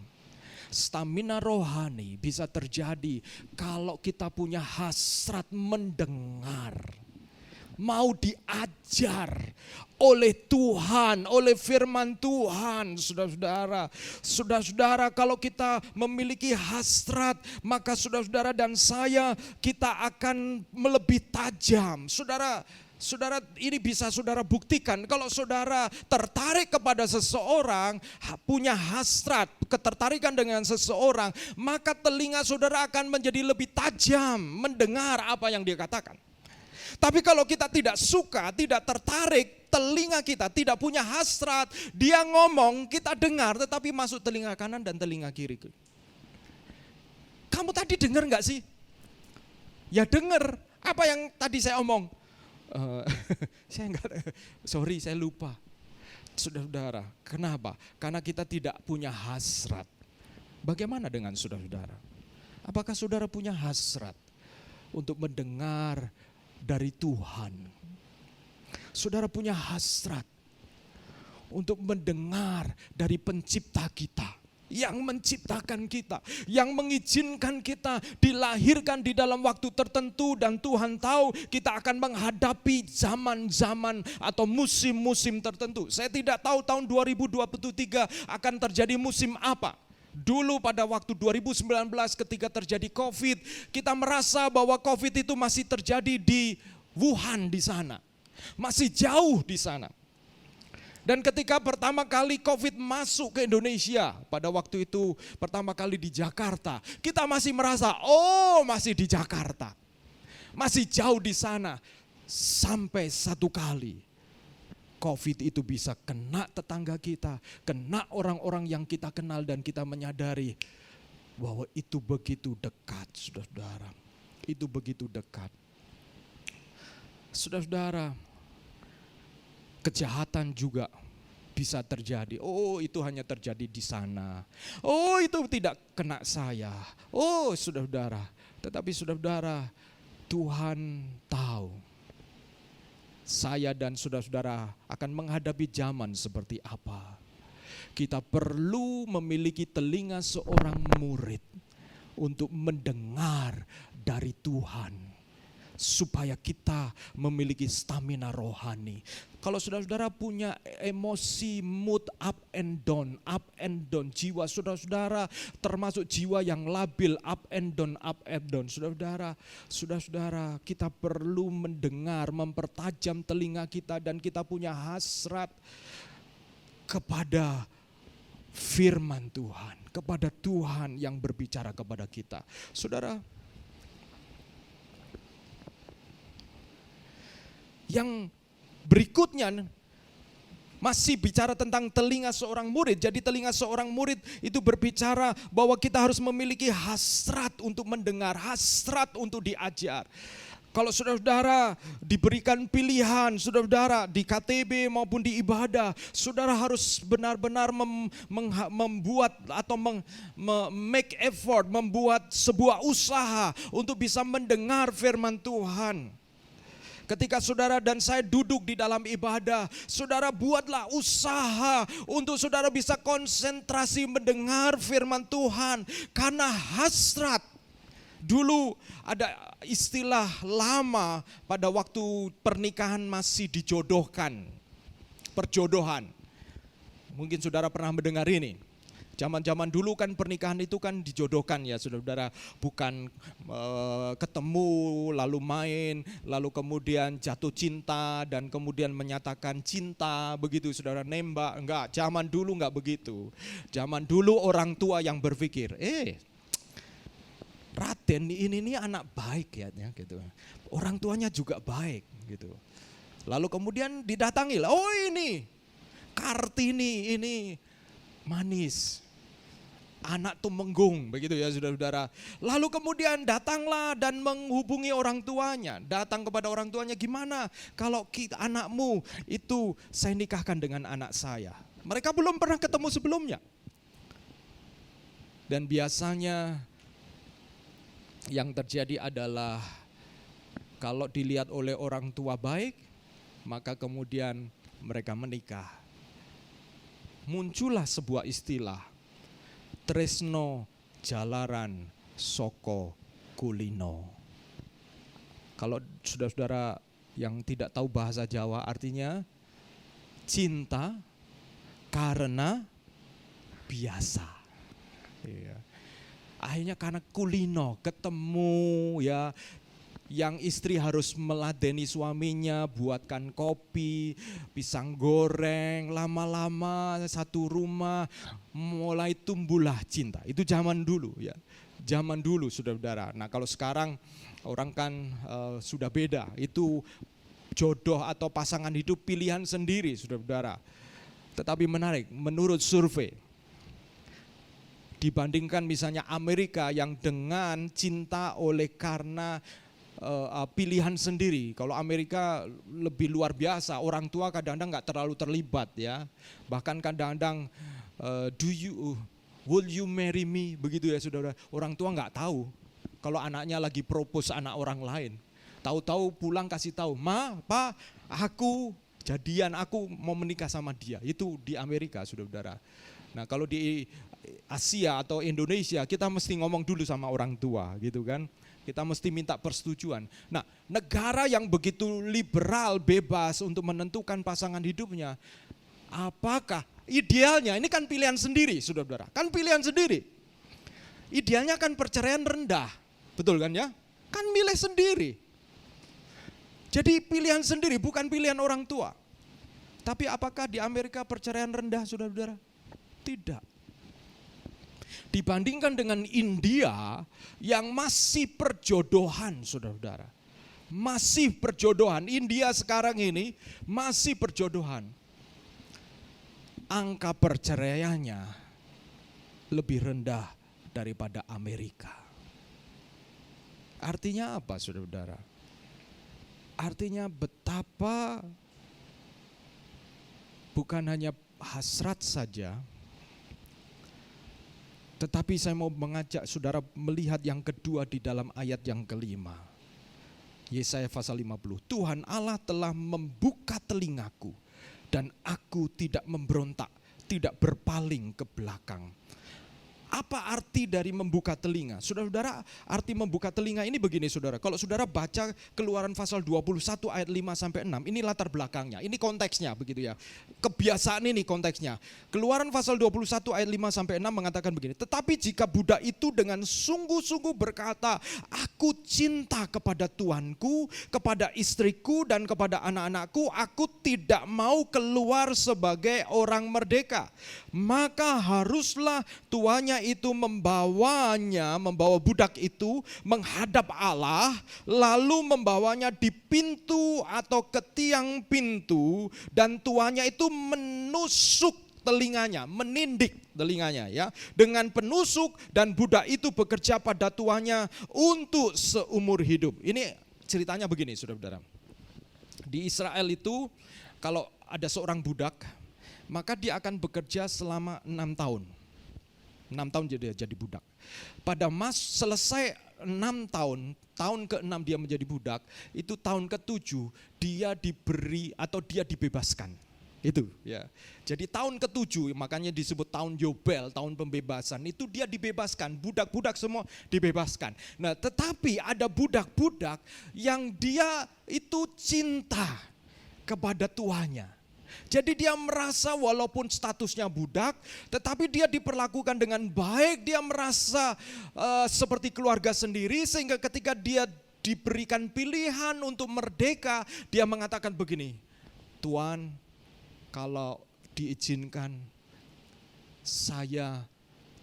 Stamina rohani bisa terjadi kalau kita punya hasrat mendengar. Mau diajar oleh Tuhan, oleh firman Tuhan, saudara-saudara. Saudara-saudara, kalau kita memiliki hasrat, maka saudara-saudara dan saya, kita akan lebih tajam. Saudara, ini bisa saudara buktikan kalau saudara tertarik kepada seseorang, punya hasrat, ketertarikan dengan seseorang, maka telinga saudara akan menjadi lebih tajam mendengar apa yang dia katakan. Tapi kalau kita tidak suka, tidak tertarik, telinga kita tidak punya hasrat, dia ngomong, kita dengar, tetapi masuk telinga kanan dan telinga kiri. Kamu tadi dengar gak sih? Ya dengar. Apa yang tadi saya omong? Saya lupa. Saudara-saudara, kenapa? Karena kita tidak punya hasrat. Bagaimana dengan saudara-saudara? Apakah saudara punya hasrat untuk mendengar dari Tuhan? Saudara punya hasrat untuk mendengar dari pencipta kita, yang menciptakan kita, yang mengizinkan kita dilahirkan di dalam waktu tertentu, dan Tuhan tahu kita akan menghadapi zaman-zaman atau musim-musim tertentu. Saya tidak tahu tahun 2023 akan terjadi musim apa. Dulu pada waktu 2019 ketika terjadi COVID, kita merasa bahwa COVID itu masih terjadi di Wuhan di sana. Masih jauh di sana. Dan ketika pertama kali COVID masuk ke Indonesia, pada waktu itu pertama kali di Jakarta, kita masih merasa, oh masih di Jakarta. Masih jauh di sana. Sampai satu kali COVID itu bisa kena tetangga kita, kena orang-orang yang kita kenal, dan kita menyadari bahwa itu begitu dekat, saudara-saudara. Itu begitu dekat. Saudara-saudara, kejahatan juga bisa terjadi. Oh, itu hanya terjadi di sana. Oh, itu tidak kena saya. Oh, saudara-saudara. Tetapi saudara-saudara, Tuhan tahu saya dan saudara-saudara akan menghadapi zaman seperti apa. Kita perlu memiliki telinga seorang murid untuk mendengar dari Tuhan, supaya kita memiliki stamina rohani. Kalau saudara-saudara punya emosi, mood up and down, jiwa saudara-saudara termasuk jiwa yang labil, up and down. Saudara-saudara, kita perlu mendengar, mempertajam telinga kita, dan kita punya hasrat kepada firman Tuhan, kepada Tuhan yang berbicara kepada kita. Saudara, yang berikutnya masih bicara tentang telinga seorang murid. Jadi telinga seorang murid itu berbicara bahwa kita harus memiliki hasrat untuk mendengar, hasrat untuk diajar. Kalau saudara-saudara diberikan pilihan, saudara-saudara di KTB maupun di ibadah, saudara harus benar-benar membuat atau make effort, membuat sebuah usaha untuk bisa mendengar firman Tuhan. Ketika saudara dan saya duduk di dalam ibadah, saudara buatlah usaha untuk saudara bisa konsentrasi mendengar firman Tuhan. Karena hasrat, dulu ada istilah lama pada waktu pernikahan masih dijodohkan, perjodohan. Mungkin saudara pernah mendengar ini. Zaman-zaman dulu kan pernikahan itu kan dijodohkan ya saudara-saudara, bukan ketemu lalu main, lalu kemudian jatuh cinta dan kemudian menyatakan cinta begitu saudara, nembak. Enggak, zaman dulu enggak begitu. Zaman dulu orang tua yang berpikir, Raden ini anak baik ya gitu. Orang tuanya juga baik gitu. Lalu kemudian didatangi, oh ini Kartini, ini manis, anak tumenggung begitu ya saudara-saudara. Lalu kemudian datanglah dan menghubungi orang tuanya. Datang kepada orang tuanya, gimana kalau anakmu itu saya nikahkan dengan anak saya. Mereka belum pernah ketemu sebelumnya. Dan biasanya yang terjadi adalah kalau dilihat oleh orang tua baik, maka kemudian mereka menikah. Muncullah sebuah istilah, tresno jalaran soko kulino. Kalau saudara-saudara yang tidak tahu bahasa Jawa, artinya cinta karena biasa. Iya. Akhirnya karena kulino, ketemu ya, yang istri harus meladeni suaminya, buatkan kopi, pisang goreng, lama-lama satu rumah mulai tumbuhlah cinta. Itu zaman dulu ya. zaman dulu, saudara-saudara. Nah kalau sekarang orang kan sudah beda, itu jodoh atau pasangan hidup pilihan sendiri, saudara-saudara. Tetapi menarik, menurut survei, dibandingkan misalnya Amerika yang dengan cinta oleh karena pilihan sendiri. Kalau Amerika lebih luar biasa, orang tua kadang-kadang nggak terlalu terlibat ya. Bahkan kadang-kadang will you marry me, begitu ya saudara. Orang tua nggak tahu kalau anaknya lagi propose anak orang lain. Tahu-tahu pulang kasih tahu, ma, pa, aku jadian, aku mau menikah sama dia. Itu di Amerika, saudara-saudara. Nah kalau di Asia atau Indonesia kita mesti ngomong dulu sama orang tua, gitu kan. Kita mesti minta persetujuan. Nah, negara yang begitu liberal, bebas untuk menentukan pasangan hidupnya, apakah idealnya, ini kan pilihan sendiri, saudara-saudara. Kan pilihan sendiri. Idealnya kan perceraian rendah, betul kan ya? Kan milih sendiri. Jadi pilihan sendiri, bukan pilihan orang tua. Tapi apakah di Amerika perceraian rendah, saudara-saudara? Tidak. Dibandingkan dengan India yang masih perjodohan, saudara-saudara. Masih perjodohan, India sekarang ini masih perjodohan. Angka perceraiannya lebih rendah daripada Amerika. Artinya apa, saudara-saudara? Artinya betapa bukan hanya hasrat saja, tetapi saya mau mengajak saudara melihat yang kedua di dalam ayat yang kelima. Yesaya pasal 50. Tuhan Allah telah membuka telingaku dan aku tidak memberontak, tidak berpaling ke belakang. Apa arti dari membuka telinga? Saudara-saudara, arti membuka telinga ini begini saudara. Kalau saudara baca Keluaran pasal 21 ayat 5 sampai 6, ini latar belakangnya, ini konteksnya begitu ya. Kebiasaan ini konteksnya. Keluaran pasal 21 ayat 5 sampai 6 mengatakan begini. Tetapi jika budak itu dengan sungguh-sungguh berkata, aku cinta kepada Tuanku, kepada istriku dan kepada anak-anakku, aku tidak mau keluar sebagai orang merdeka. Maka haruslah tuannya itu membawa budak itu menghadap Allah, lalu membawanya di pintu atau ke tiang pintu, dan tuannya itu menusuk telinganya, menindik telinganya ya dengan penusuk, dan budak itu bekerja pada tuannya untuk seumur hidup. Ini ceritanya begini, saudara-saudara. Di Israel itu kalau ada seorang budak, maka dia akan bekerja selama 6 tahun. 6 tahun jadi budak. Pada selesai 6 tahun, tahun ke-6 dia menjadi budak, itu tahun ke-7 dia diberi atau dia dibebaskan. Itu ya. Jadi tahun ke-7 makanya disebut tahun Yobel, tahun pembebasan. Itu dia dibebaskan, budak-budak semua dibebaskan. Nah, tetapi ada budak-budak yang dia itu cinta kepada tuannya. Jadi dia merasa walaupun statusnya budak, tetapi dia diperlakukan dengan baik, dia merasa seperti keluarga sendiri, sehingga ketika dia diberikan pilihan untuk merdeka, dia mengatakan begini, Tuan, kalau diizinkan saya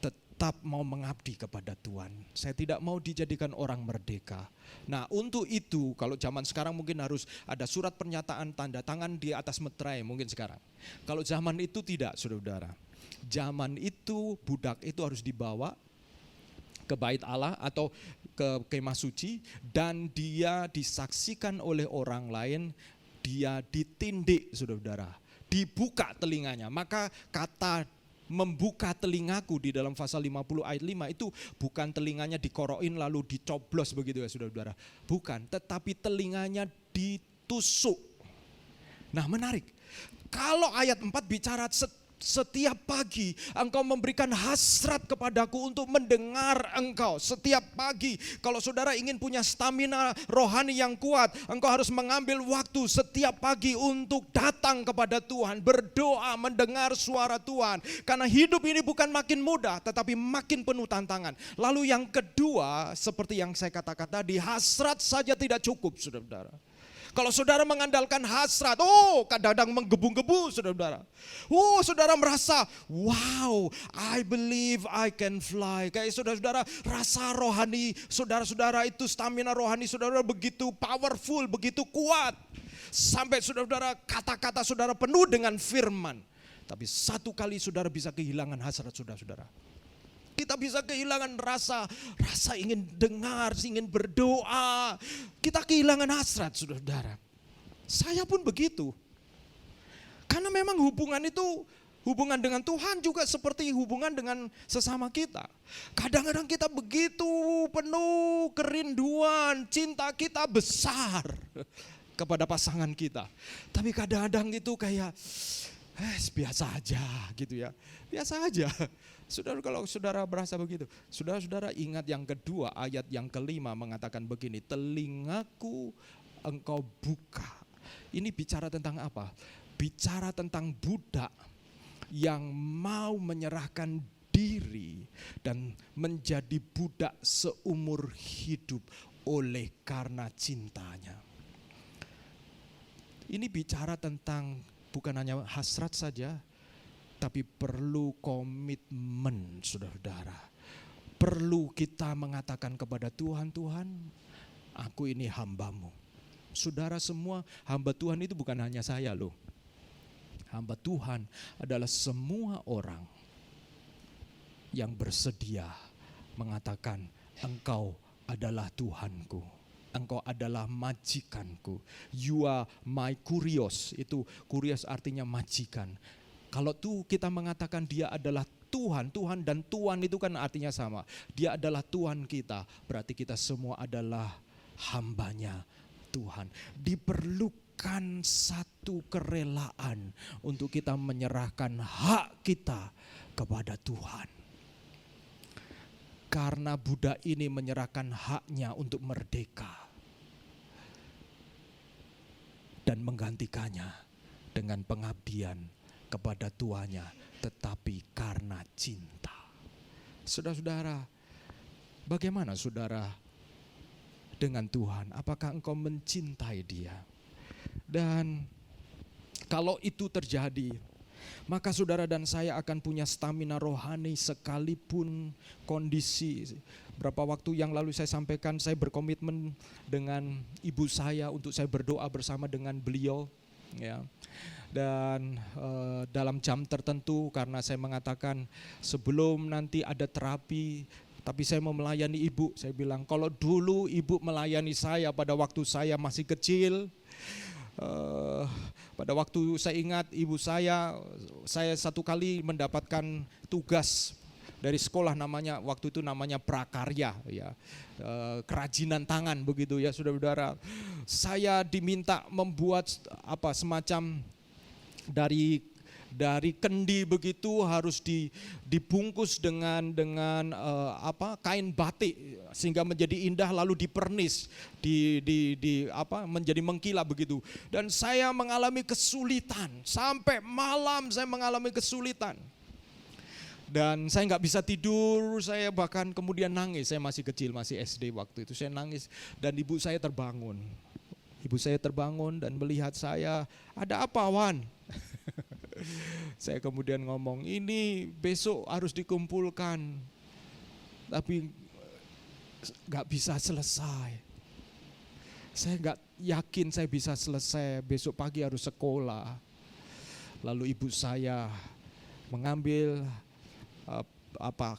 tetap mau mengabdi kepada Tuhan. Saya tidak mau dijadikan orang merdeka. Nah untuk itu kalau zaman sekarang mungkin harus ada surat pernyataan tanda tangan di atas meterai mungkin sekarang. Kalau zaman itu tidak, saudara-saudara. Zaman itu budak itu harus dibawa ke bait Allah atau ke kemah suci, dan dia disaksikan oleh orang lain, dia ditindik, saudara-saudara. Dibuka telinganya. Maka kata membuka telingaku di dalam pasal 50 ayat 5 itu bukan telinganya dikorokin lalu dicoblos begitu ya saudara-saudara. Bukan, tetapi telinganya ditusuk. Nah menarik, kalau ayat 4 bicara setiap pagi engkau memberikan hasrat kepadaku untuk mendengar engkau. Setiap pagi kalau saudara ingin punya stamina rohani yang kuat, engkau harus mengambil waktu setiap pagi untuk datang kepada Tuhan, berdoa, mendengar suara Tuhan. Karena hidup ini bukan makin mudah tetapi makin penuh tantangan. Lalu yang kedua, seperti yang saya katakan tadi, hasrat saja tidak cukup, saudara-saudara. Kalau saudara mengandalkan hasrat, kadang-kadang menggebu-gebu saudara. Saudara merasa, wow, I believe I can fly. Kayak saudara-saudara rasa rohani, saudara-saudara itu stamina rohani saudara begitu powerful, begitu kuat. Sampai saudara-saudara kata-kata saudara penuh dengan firman. Tapi satu kali saudara bisa kehilangan hasrat saudara-saudara. Kita bisa kehilangan rasa ingin dengar, ingin berdoa. Kita kehilangan hasrat, saudara-saudara. Saya pun begitu. Karena memang hubungan itu, hubungan dengan Tuhan juga seperti hubungan dengan sesama kita. Kadang-kadang kita begitu penuh kerinduan, cinta kita besar kepada pasangan kita. Tapi kadang-kadang itu kayak biasa aja gitu ya. Biasa aja. Saudara, kalau saudara berasa begitu, saudara-saudara ingat yang kedua, ayat yang kelima mengatakan begini, telingaku engkau buka. Ini bicara tentang apa? Bicara tentang budak yang mau menyerahkan diri dan menjadi budak seumur hidup oleh karena cintanya. Ini bicara tentang bukan hanya hasrat saja, tapi perlu komitmen, saudara-saudara. Perlu kita mengatakan kepada Tuhan, Tuhan, aku ini hambamu. Saudara semua, hamba Tuhan itu bukan hanya saya loh. Hamba Tuhan adalah semua orang yang bersedia mengatakan, engkau adalah Tuhanku. Engkau adalah majikanku. You are my kurios. Itu kurios artinya majikan. Kalau kita mengatakan dia adalah Tuhan, Tuhan dan Tuhan itu kan artinya sama. Dia adalah Tuhan kita, berarti kita semua adalah hambanya Tuhan. Diperlukan satu kerelaan untuk kita menyerahkan hak kita kepada Tuhan. Karena budak ini menyerahkan haknya untuk merdeka. Dan menggantikannya dengan pengabdian kepada tuannya, tetapi karena cinta. Saudara-saudara, bagaimana saudara dengan Tuhan? Apakah engkau mencintai Dia? Dan kalau itu terjadi, maka saudara dan saya akan punya stamina rohani sekalipun kondisi. Berapa waktu yang lalu saya sampaikan, saya berkomitmen dengan ibu saya untuk saya berdoa bersama dengan beliau, ya. Dan dalam jam tertentu, karena saya mengatakan sebelum nanti ada terapi, tapi saya mau melayani ibu. Saya bilang kalau dulu ibu melayani saya pada waktu saya masih kecil, pada waktu saya ingat ibu saya satu kali mendapatkan tugas dari sekolah, waktu itu namanya prakarya, ya, kerajinan tangan begitu ya saudara-saudara. Saya diminta membuat semacam dari kendi begitu, harus dibungkus dengan kain batik sehingga menjadi indah, lalu dipernis, menjadi mengkilap begitu. Dan saya mengalami kesulitan, sampai malam saya mengalami kesulitan. Dan saya nggak bisa tidur, saya bahkan kemudian nangis. Saya masih kecil, masih SD waktu itu, saya nangis. Dan ibu saya terbangun. Ibu saya terbangun dan melihat saya, ada apa Wan? Saya kemudian ngomong, ini besok harus dikumpulkan, tapi gak bisa selesai. Saya gak yakin saya bisa selesai, besok pagi harus sekolah. Lalu ibu saya mengambil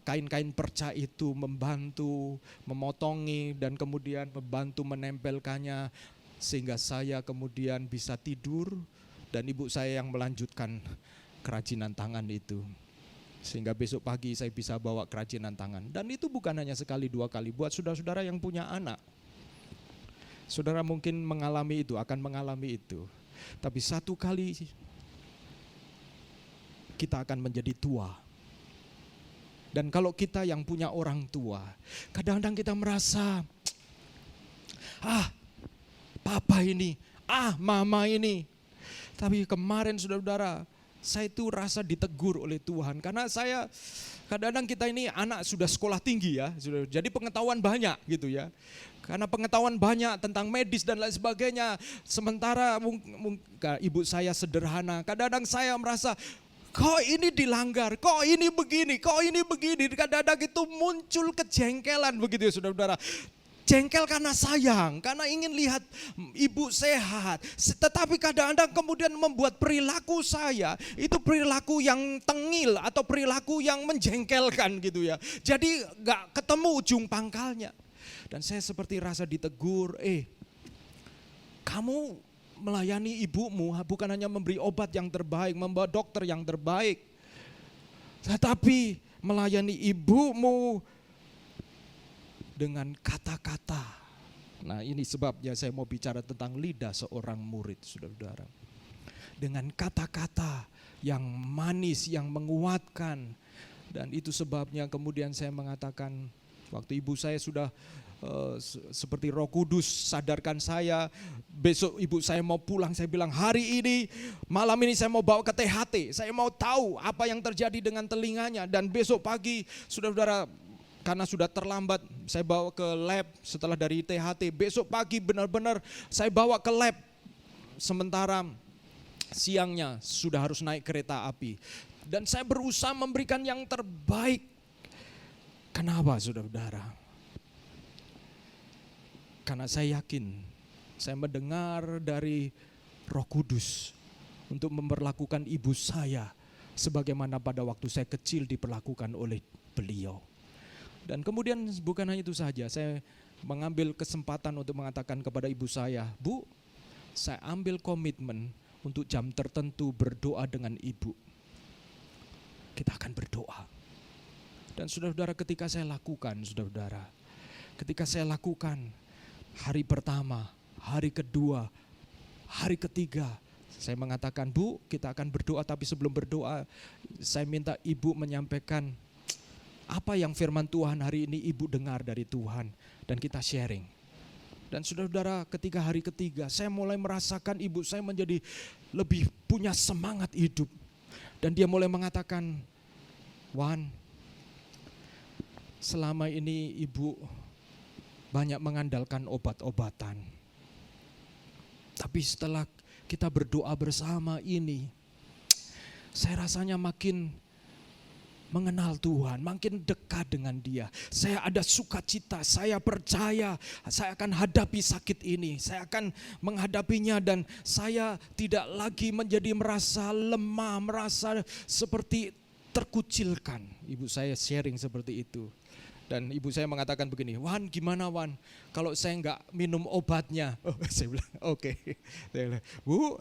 kain-kain perca itu, membantu memotongi dan kemudian membantu menempelkannya, sehingga saya kemudian bisa tidur. Dan ibu saya yang melanjutkan kerajinan tangan itu. Sehingga besok pagi saya bisa bawa kerajinan tangan. Dan itu bukan hanya sekali dua kali. Buat saudara-saudara yang punya anak, saudara mungkin mengalami itu, akan mengalami itu. Tapi satu kali kita akan menjadi tua. Dan kalau kita yang punya orang tua, kadang-kadang kita merasa, papa ini, mama ini. Tapi kemarin saudara-saudara, saya itu rasa ditegur oleh Tuhan. Karena saya, kadang-kadang kita ini anak sudah sekolah tinggi ya, jadi pengetahuan banyak gitu ya. Karena pengetahuan banyak tentang medis dan lain sebagainya. Sementara ibu saya sederhana. Kadang-kadang saya merasa, kok ini dilanggar, kok ini begini, kok ini begini. Kadang-kadang itu muncul kejengkelan begitu ya saudara-saudara. Jengkel karena sayang, karena ingin lihat ibu sehat. Tetapi kadang-kadang kemudian membuat perilaku saya itu perilaku yang tengil atau perilaku yang menjengkelkan gitu ya. Jadi gak ketemu ujung pangkalnya. Dan saya seperti rasa ditegur, kamu melayani ibumu bukan hanya memberi obat yang terbaik, membawa dokter yang terbaik. Tetapi melayani ibumu dengan kata-kata. Nah ini sebabnya saya mau bicara tentang lidah seorang murid, saudara-saudara. Dengan kata-kata yang manis, yang menguatkan. Dan itu sebabnya kemudian saya mengatakan, waktu ibu saya sudah seperti Roh Kudus sadarkan saya, besok ibu saya mau pulang, saya bilang hari ini, malam ini saya mau bawa ke THT. Saya mau tahu apa yang terjadi dengan telinganya. Dan besok pagi, saudara-saudara, karena sudah terlambat, saya bawa ke lab setelah dari THT. Besok pagi benar-benar saya bawa ke lab. Sementara siangnya sudah harus naik kereta api. Dan saya berusaha memberikan yang terbaik. Kenapa saudara-saudara? Karena saya yakin, saya mendengar dari Roh Kudus untuk memperlakukan ibu saya sebagaimana pada waktu saya kecil diperlakukan oleh beliau. Dan kemudian bukan hanya itu saja, saya mengambil kesempatan untuk mengatakan kepada ibu saya, Bu, saya ambil komitmen untuk jam tertentu berdoa dengan ibu. Kita akan berdoa. Dan saudara-saudara, ketika saya lakukan, saudara-saudara, ketika saya lakukan hari pertama, hari kedua, hari ketiga, saya mengatakan, Bu, kita akan berdoa, tapi sebelum berdoa, saya minta ibu menyampaikan apa yang firman Tuhan hari ini ibu dengar dari Tuhan, dan kita sharing. Dan saudara-saudara, ketika hari ketiga saya mulai merasakan ibu saya menjadi lebih punya semangat hidup. Dan dia mulai mengatakan, Wan, selama ini ibu banyak mengandalkan obat-obatan. Tapi setelah kita berdoa bersama ini, saya rasanya makin mengenal Tuhan, makin dekat dengan Dia. Saya ada sukacita, saya percaya saya akan hadapi sakit ini, saya akan menghadapinya, dan saya tidak lagi menjadi merasa lemah, merasa seperti terkucilkan. Ibu saya sharing seperti itu. Dan ibu saya mengatakan begini, Wan, gimana Wan, kalau saya enggak minum obatnya? Oh, saya bilang oke. Saya bilang, Bu,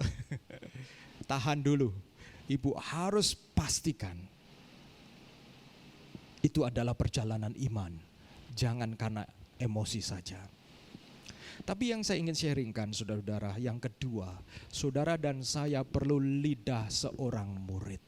tahan dulu. Ibu harus pastikan itu adalah perjalanan iman, jangan karena emosi saja. Tapi yang saya ingin sharingkan saudara-saudara, yang kedua, saudara dan saya perlu lidah seorang murid.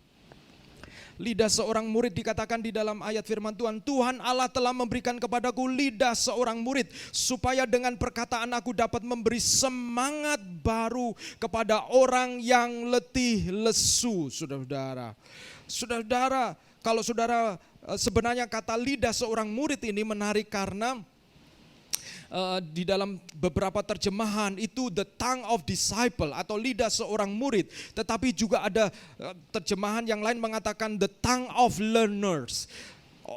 Lidah seorang murid dikatakan di dalam ayat firman Tuhan, Tuhan Allah telah memberikan kepadaku lidah seorang murid, supaya dengan perkataan aku dapat memberi semangat baru kepada orang yang letih lesu. Saudara-saudara, saudara-saudara, kalau saudara sebenarnya kata lidah seorang murid ini menarik karena di dalam beberapa terjemahan itu the tongue of disciple atau lidah seorang murid. Tetapi juga ada terjemahan yang lain mengatakan the tongue of learners,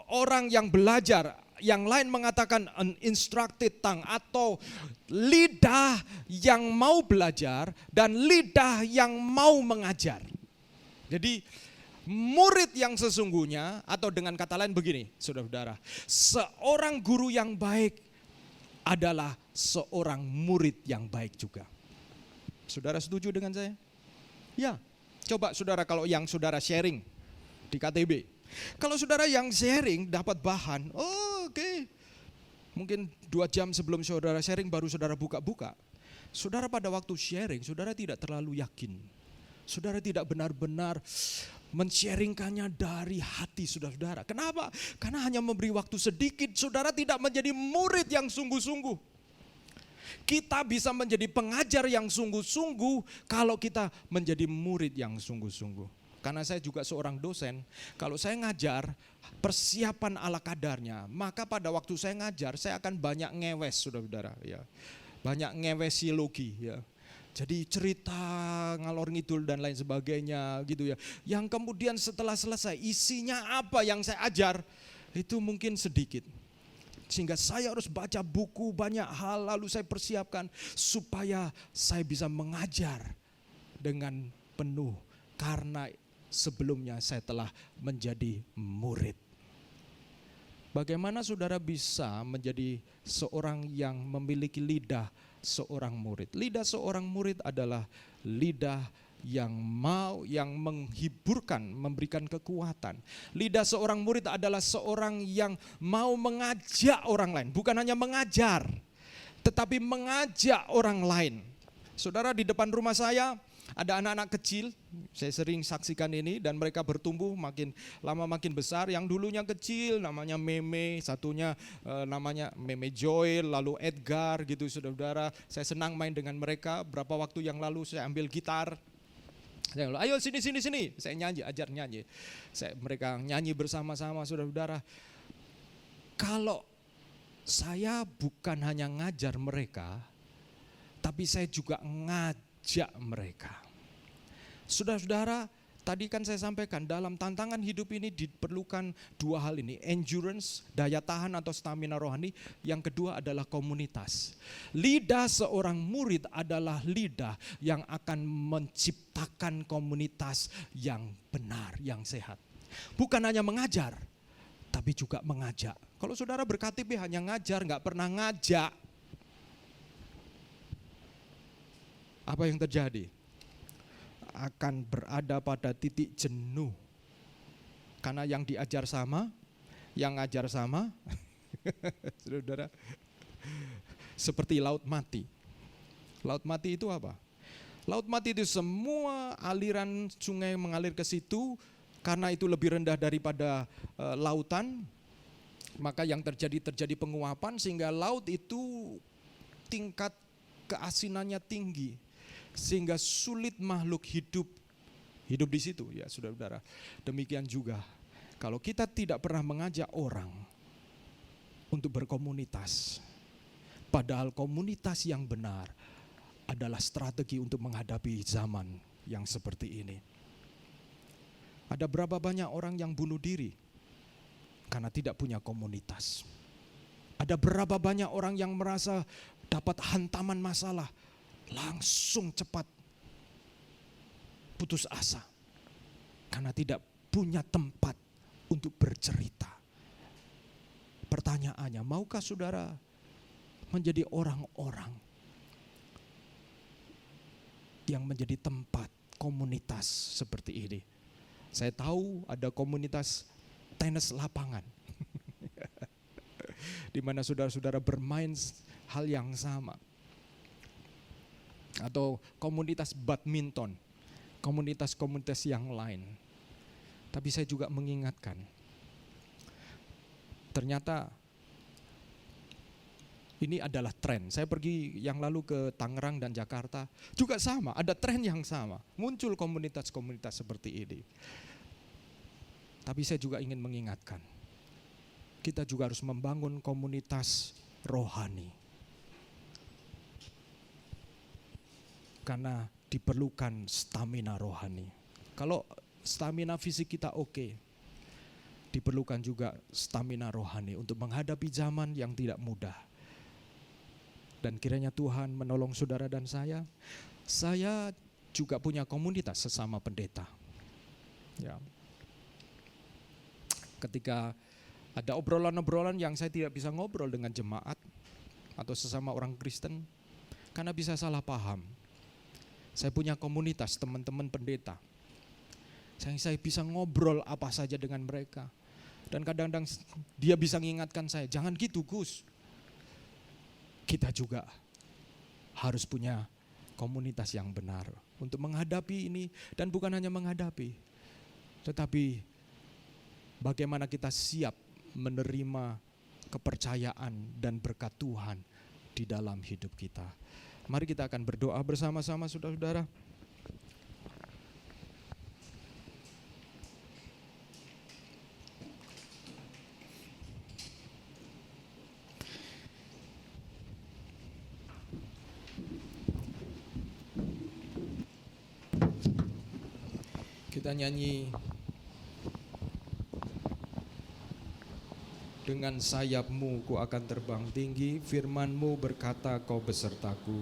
orang yang belajar. Yang lain mengatakan an instructed tongue atau lidah yang mau belajar dan lidah yang mau mengajar. Jadi murid yang sesungguhnya, atau dengan kata lain begini, saudara-saudara, seorang guru yang baik adalah seorang murid yang baik juga. Saudara setuju dengan saya? Ya, coba saudara kalau yang saudara sharing di KTB. Kalau saudara yang sharing dapat bahan, oke. Mungkin 2 jam sebelum saudara sharing baru saudara buka-buka. Saudara pada waktu sharing, saudara tidak terlalu yakin. Saudara tidak benar-benar men-sharingkannya dari hati saudara-saudara. Kenapa? Karena hanya memberi waktu sedikit, saudara tidak menjadi murid yang sungguh-sungguh. Kita bisa menjadi pengajar yang sungguh-sungguh kalau kita menjadi murid yang sungguh-sungguh. karena saya juga seorang dosen, kalau saya ngajar persiapan ala kadarnya, maka pada waktu saya ngajar saya akan banyak ngewes, saudara-saudara, ya. Banyak ngewesiologi, ya. Jadi cerita ngalor ngidul dan lain sebagainya gitu ya. Yang kemudian setelah selesai isinya apa yang saya ajar itu mungkin sedikit. Sehingga saya harus baca buku banyak hal lalu saya persiapkan supaya saya bisa mengajar dengan penuh karena sebelumnya saya telah menjadi murid. Bagaimana saudara bisa menjadi seorang yang memiliki lidah seorang murid? Lidah seorang murid adalah lidah yang menghiburkan, memberikan kekuatan. Lidah seorang murid adalah seorang yang mau mengajak orang lain, bukan hanya mengajar, tetapi mengajak orang lain. Saudara, di depan rumah saya ada anak-anak kecil, saya sering saksikan ini dan mereka bertumbuh makin lama makin besar. Yang dulunya kecil namanya Meme, satunya namanya Meme Joel, lalu Edgar gitu saudara-saudara. Saya senang main dengan mereka. Berapa waktu yang lalu saya ambil gitar. Saya bilang, ayo sini. Saya nyanyi, ajar nyanyi. Mereka nyanyi bersama-sama saudara-saudara. Kalau saya bukan hanya ngajar mereka, tapi saya juga ngajak mereka. Saudara-saudara, tadi kan saya sampaikan dalam tantangan hidup ini diperlukan dua hal ini, endurance, daya tahan atau stamina rohani. Yang kedua adalah komunitas. Lidah seorang murid adalah lidah yang akan menciptakan komunitas yang benar, yang sehat. Bukan hanya mengajar, tapi juga mengajak. Kalau saudara berKTP hanya ngajar, nggak pernah ngajak, apa yang terjadi? Akan berada pada titik jenuh. Karena yang diajar sama, yang ngajar sama. Saudara, seperti laut mati. Laut mati itu apa? Laut mati itu semua aliran sungai mengalir ke situ, karena itu lebih rendah daripada lautan. Maka yang terjadi penguapan sehingga laut itu tingkat keasinannya tinggi. Sehingga sulit makhluk hidup di situ, ya saudara-saudara. Demikian juga kalau kita tidak pernah mengajak orang untuk berkomunitas, padahal komunitas yang benar adalah strategi untuk menghadapi zaman yang seperti ini. Ada berapa banyak orang yang bunuh diri karena tidak punya komunitas? Ada berapa banyak orang yang merasa dapat hantaman masalah langsung cepat putus asa karena tidak punya tempat untuk bercerita. Pertanyaannya, maukah saudara menjadi orang-orang yang menjadi tempat komunitas seperti ini? Saya tahu ada komunitas tenis lapangan di mana saudara-saudara bermain hal yang sama. Atau komunitas badminton, komunitas-komunitas yang lain. Tapi saya juga mengingatkan, ternyata ini adalah tren. Saya pergi yang lalu ke Tangerang dan Jakarta, juga sama, ada tren yang sama. Muncul komunitas-komunitas seperti ini. Tapi saya juga ingin mengingatkan, kita juga harus membangun komunitas rohani. Karena diperlukan stamina rohani. Kalau stamina fisik kita oke, diperlukan juga stamina rohani untuk menghadapi zaman yang tidak mudah. Dan kiranya Tuhan menolong saudara dan saya. Saya juga punya komunitas sesama pendeta. Ya. Ketika ada obrolan-obrolan yang saya tidak bisa ngobrol dengan jemaat atau sesama orang Kristen, karena bisa salah paham. Saya punya komunitas teman-teman pendeta. Saya bisa ngobrol apa saja dengan mereka. Dan kadang-kadang dia bisa mengingatkan saya, jangan gitu Gus. Kita juga harus punya komunitas yang benar untuk menghadapi ini. Dan bukan hanya menghadapi, tetapi bagaimana kita siap menerima kepercayaan dan berkat Tuhan di dalam hidup kita. Mari kita akan berdoa bersama-sama saudara-saudara. kita nyanyi dengan sayapmu ku akan terbang tinggi, firmanmu berkata kau besertaku.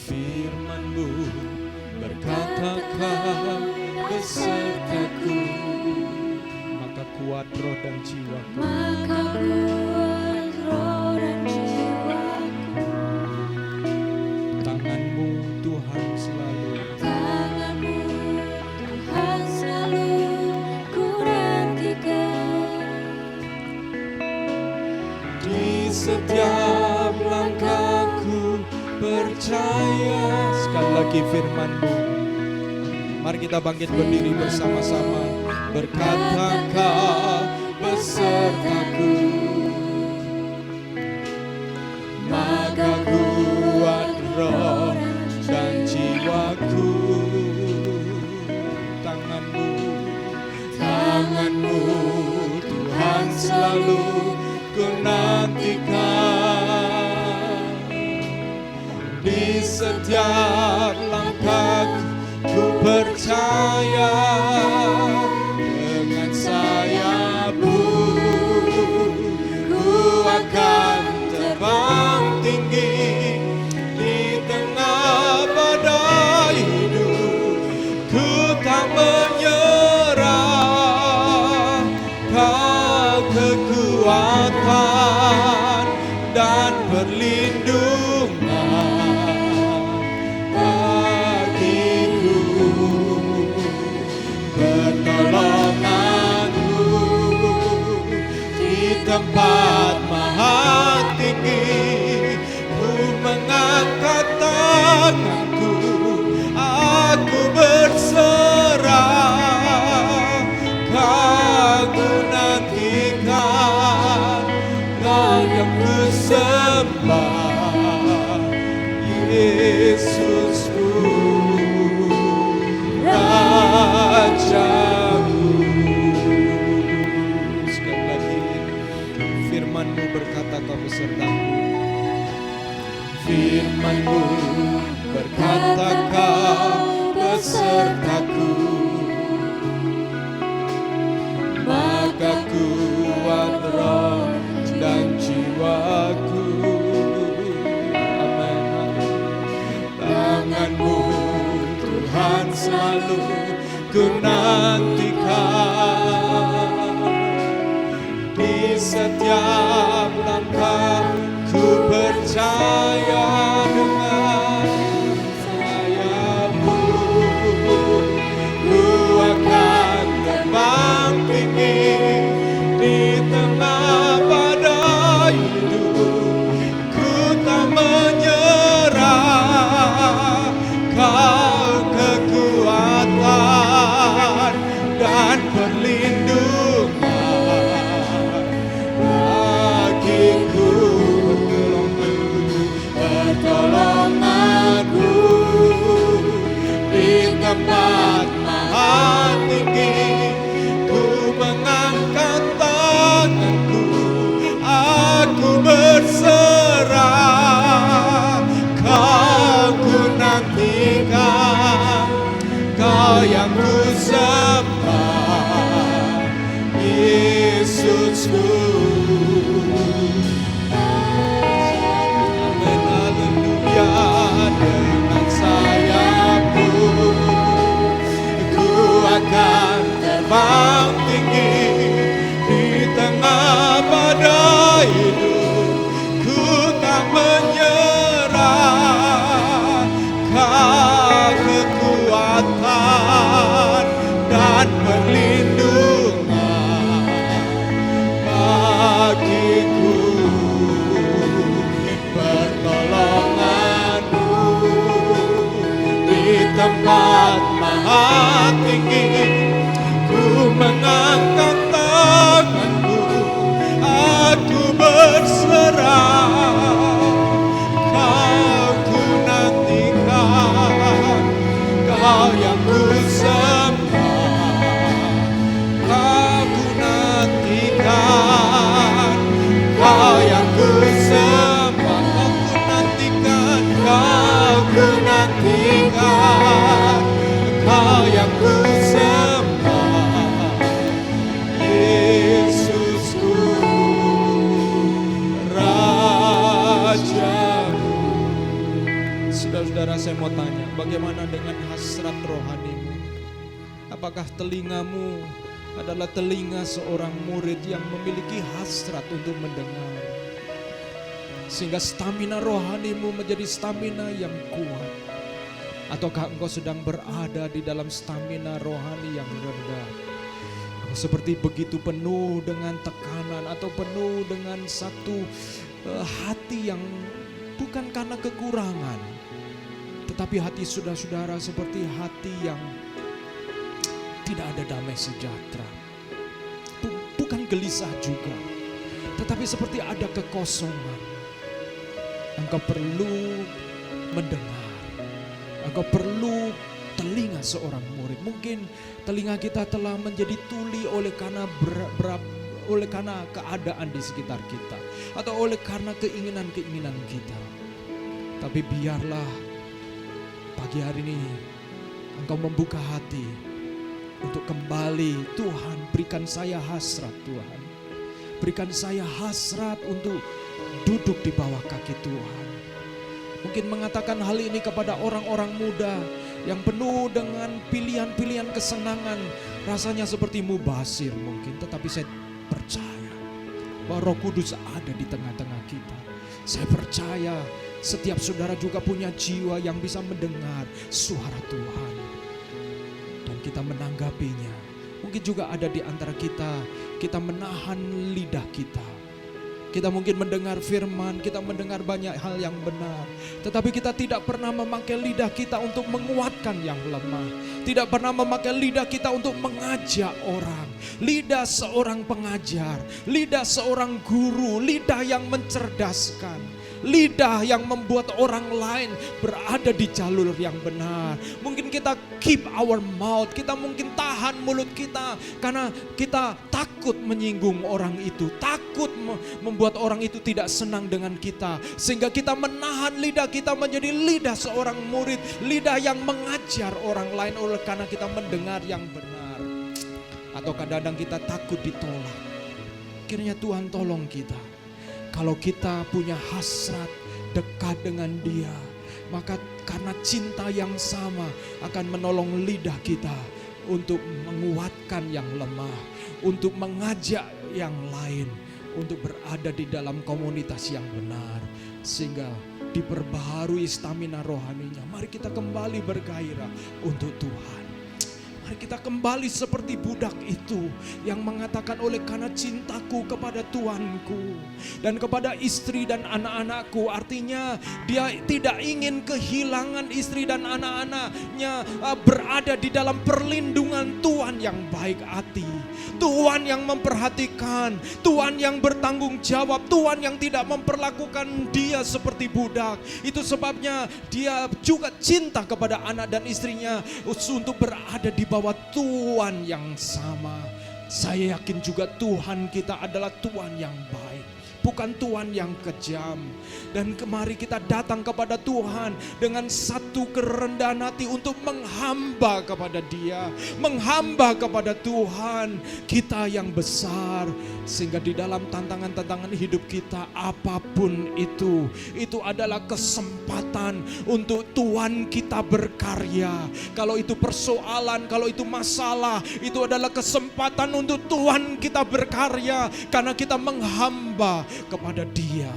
Firman-Mu berkata kau besertaku, maka kuat roh dan jiwaku. Maka kuat roh dan jiwaku. Tangan-Mu Tuhan selalu, Tangan-Mu Tuhan selalu ku nantikan. di setiap langkahku percaya. Sekali lagi firman-Mu. Mari kita bangkit berdiri bersama-sama. Berkata kau besertaku, maka kuat roh dan jiwaku. Tangan-Mu, tangan-Mu Tuhan selalu ku nantikan. Di setiap langkahku ku percaya, dengan sayap-Mu ku akan terbang tinggi. Di tengah badai hidup ku tak menyerah. Kau kekuatan dan perlindungan bagiku, pertolonganmu di tempat maha tinggi. Ku mengangkat tanganku, aku berserah. Kau nantikan, Kau yang ku sembah, Yesusku, Rajaku. Sekali lagi, firman-Mu berkata kau besertaku. Firman-Mu berkata kau besertaku, maka kuat roh dan jiwaku. Amin. Tangan-Mu Tuhan selalu ku nantikan. Di setiap langkah ku percaya, dengan sayap-Mu ku akan terbang tinggi. Di tengah badai hidup ku tak menyerah. Kau kekuatan dan perlindungan bagiku, tempat maha tinggi, ku mengangkat tanganku, aku berserah. Kau ku nantikan, Kau yang ku sembah. Kau ku nantikan, Kau yang ku sembah. Kau ku nantikan, Kau yang ku sembah. Yesusku, Rajaku. Saudara-saudara, saya mau tanya, bagaimana dengan hasrat rohanimu? Apakah telingamu adalah telinga seorang murid yang memiliki hasrat untuk mendengar? Sehingga stamina rohanimu menjadi stamina yang kuat. Ataukah engkau sedang berada di dalam stamina rohani yang rendah? Seperti begitu penuh dengan tekanan atau penuh dengan satu hati yang bukan karena kekurangan, tetapi hati saudara-saudara seperti hati yang tidak ada damai sejahtera. Bukan gelisah juga, tetapi seperti ada kekosongan. Engkau perlu mendengar, engkau perlu telinga seorang murid. Mungkin telinga kita telah menjadi tuli oleh karena keadaan di sekitar kita, atau oleh karena keinginan-keinginan kita. Tapi biarlah pagi hari ini engkau membuka hati untuk kembali. Tuhan, berikan saya hasrat, Tuhan. Berikan saya hasrat untuk duduk di bawah kaki Tuhan. Mungkin mengatakan hal ini kepada orang-orang muda yang penuh dengan pilihan-pilihan kesenangan. Rasanya seperti mubasir mungkin, tetapi saya percaya bahwa Roh Kudus ada di tengah-tengah kita. Saya percaya setiap saudara juga punya jiwa yang bisa mendengar suara Tuhan, dan kita menanggapinya. Mungkin juga ada di antara kita menahan lidah kita. Kita mungkin mendengar firman, kita mendengar banyak hal yang benar, tetapi kita tidak pernah memakai lidah kita untuk menguatkan yang lemah. Tidak pernah memakai lidah kita untuk mengajak orang. Lidah seorang pengajar, lidah seorang guru, lidah yang mencerdaskan, lidah yang membuat orang lain berada di jalur yang benar. Mungkin kita keep our mouth, kita mungkin tahan mulut kita karena kita takut menyinggung orang itu, takut membuat orang itu tidak senang dengan kita. Sehingga kita menahan lidah kita menjadi lidah seorang murid, lidah yang mengajar orang lain oleh karena kita mendengar yang benar. Atau kadang-kadang kita takut ditolak. Kiranya Tuhan tolong kita. Kalau kita punya hasrat dekat dengan Dia, maka karena cinta yang sama akan menolong lidah kita untuk menguatkan yang lemah, untuk mengajak yang lain, untuk berada di dalam komunitas yang benar, sehingga diperbaharui stamina rohaninya. Mari kita kembali bergairah untuk Tuhan. Mari kita kembali seperti budak itu yang mengatakan, oleh karena cintaku kepada Tuanku dan kepada istri dan anak-anakku. Artinya dia tidak ingin kehilangan istri dan anak-anaknya, berada di dalam perlindungan Tuhan yang baik hati, Tuhan yang memperhatikan, Tuhan yang bertanggung jawab, Tuhan yang tidak memperlakukan dia seperti budak. Itu sebabnya dia juga cinta kepada anak dan istrinya untuk berada di bawah Tuhan yang sama. Saya yakin juga Tuhan kita adalah Tuhan yang baik, bukan Tuhan yang kejam. Dan kemari kita datang kepada Tuhan dengan satu kerendahan hati untuk menghamba kepada Dia, menghamba kepada Tuhan kita yang besar. Sehingga di dalam tantangan-tantangan hidup kita, apapun itu adalah kesempatan untuk Tuhan kita berkarya. Kalau itu persoalan, kalau itu masalah, itu adalah kesempatan untuk Tuhan kita berkarya karena kita menghamba kepada Dia.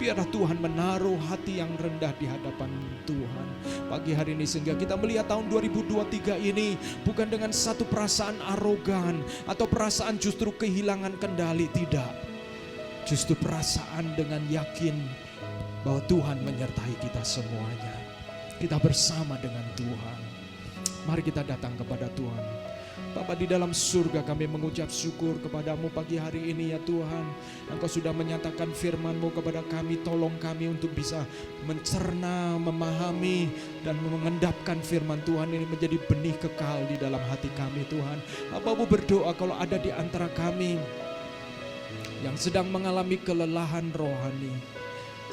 Biarlah Tuhan menaruh hati yang rendah di hadapan Tuhan pagi hari ini, sehingga kita melihat tahun 2023 ini bukan dengan satu perasaan arogan atau perasaan justru kehilangan kendali, tidak. Justru perasaan dengan yakin bahwa Tuhan menyertai kita semuanya. Kita bersama dengan Tuhan. Mari kita datang kepada Tuhan. Bapa di dalam surga, kami mengucap syukur kepadamu pagi hari ini ya Tuhan. Engkau sudah menyatakan firman-Mu kepada kami. Tolong kami untuk bisa mencerna, memahami, dan mengendapkan firman Tuhan ini menjadi benih kekal di dalam hati kami Tuhan. Bapa-Mu berdoa kalau ada di antara kami yang sedang mengalami kelelahan rohani,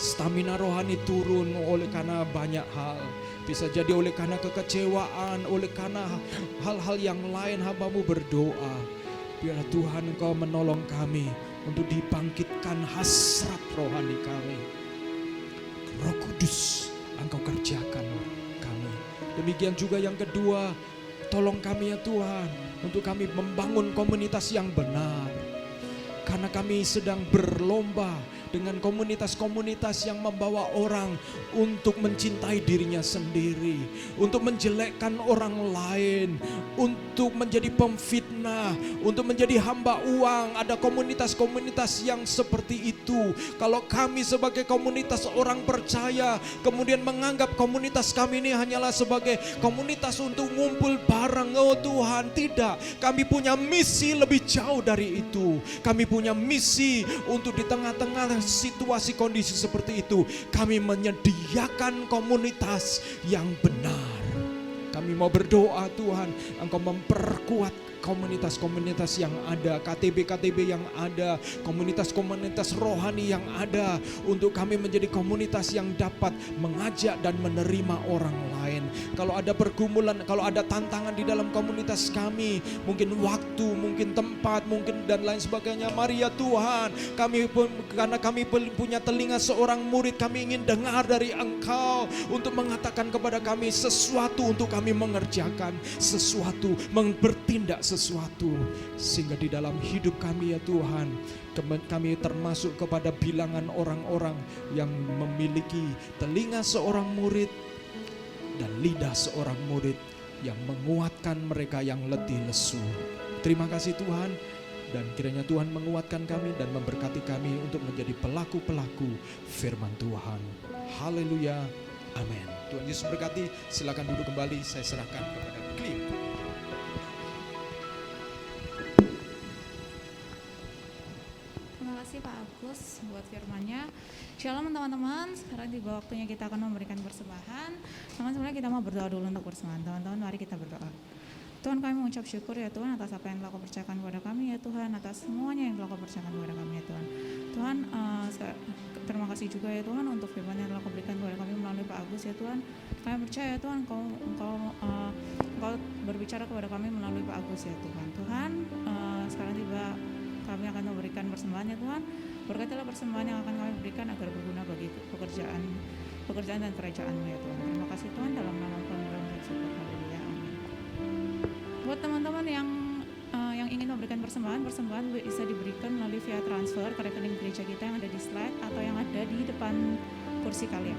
stamina rohani turun oleh karena banyak hal. Bisa jadi oleh karena kekecewaan, oleh karena hal-hal yang lain. Hamba-Mu berdoa, biarlah Tuhan Engkau menolong kami untuk dibangkitkan hasrat rohani kami. Roh Kudus, Engkau kerjakan kami. Demikian juga yang kedua, tolong kami ya Tuhan, untuk kami membangun komunitas yang benar. Karena kami sedang berlomba dengan komunitas-komunitas yang membawa orang untuk mencintai dirinya sendiri, untuk menjelekkan orang lain, untuk menjadi pemfitnah, untuk menjadi hamba uang. Ada komunitas-komunitas yang seperti itu. Kalau kami sebagai komunitas orang percaya kemudian menganggap komunitas kami ini hanyalah sebagai komunitas untuk ngumpul bareng, oh Tuhan, tidak. Kami punya misi lebih jauh dari itu. Kami punya misi untuk di tengah-tengah situasi kondisi seperti itu, kami menyediakan komunitas yang benar. Kami mau berdoa Tuhan, Engkau memperkuat komunitas-komunitas yang ada, KTB-KTB yang ada, komunitas-komunitas rohani yang ada, untuk kami menjadi komunitas yang dapat mengajak dan menerima orang lain. Kalau ada pergumulan, kalau ada tantangan di dalam komunitas kami, mungkin waktu, mungkin tempat, mungkin dan lain sebagainya, mari ya Tuhan, kami pun, karena kami punya telinga seorang murid, kami ingin dengar dari Engkau untuk mengatakan kepada kami sesuatu, untuk kami mengerjakan sesuatu, bertindak sesuatu, sehingga di dalam hidup kami ya Tuhan, kami termasuk kepada bilangan orang-orang yang memiliki telinga seorang murid dan lidah seorang murid yang menguatkan mereka yang letih lesu. Terima kasih Tuhan, dan kiranya Tuhan menguatkan kami dan memberkati kami untuk menjadi pelaku-pelaku firman Tuhan. Haleluya, amin. Tuhan Yesus berkati. Silakan duduk kembali, saya serahkan kepada Cliff. Terima kasih Pak Agus buat firman-Nya. Shalom teman-teman, sekarang tiba waktunya kita akan memberikan persembahan. Teman-teman, sebenarnya kita mau berdoa dulu untuk persembahan. Teman-teman, mari kita berdoa. Tuhan, kami mengucap syukur ya Tuhan atas apa yang telah Kau percayakan kepada kami ya Tuhan, atas semuanya yang telah Kau percayakan kepada kami ya Tuhan. Tuhan, terima kasih juga ya Tuhan untuk firman yang telah Kau berikan kepada kami melalui Pak Agus ya Tuhan. Kami percaya ya Tuhan, Engkau berbicara kepada kami melalui Pak Agus ya Tuhan. Tuhan, sekarang tiba kami akan memberikan persembahan ya Tuhan. Berkatilah persembahan yang akan kami berikan agar berguna bagi pekerjaan dan kerajaan-Mu ya Tuhan. Terima kasih Tuhan, dalam nama Tuhan kami syukur. Haleluya, amin. Buat teman-teman yang ingin memberikan persembahan bisa diberikan melalui via transfer ke rekening gereja kita yang ada di slide atau yang ada di depan kursi kalian.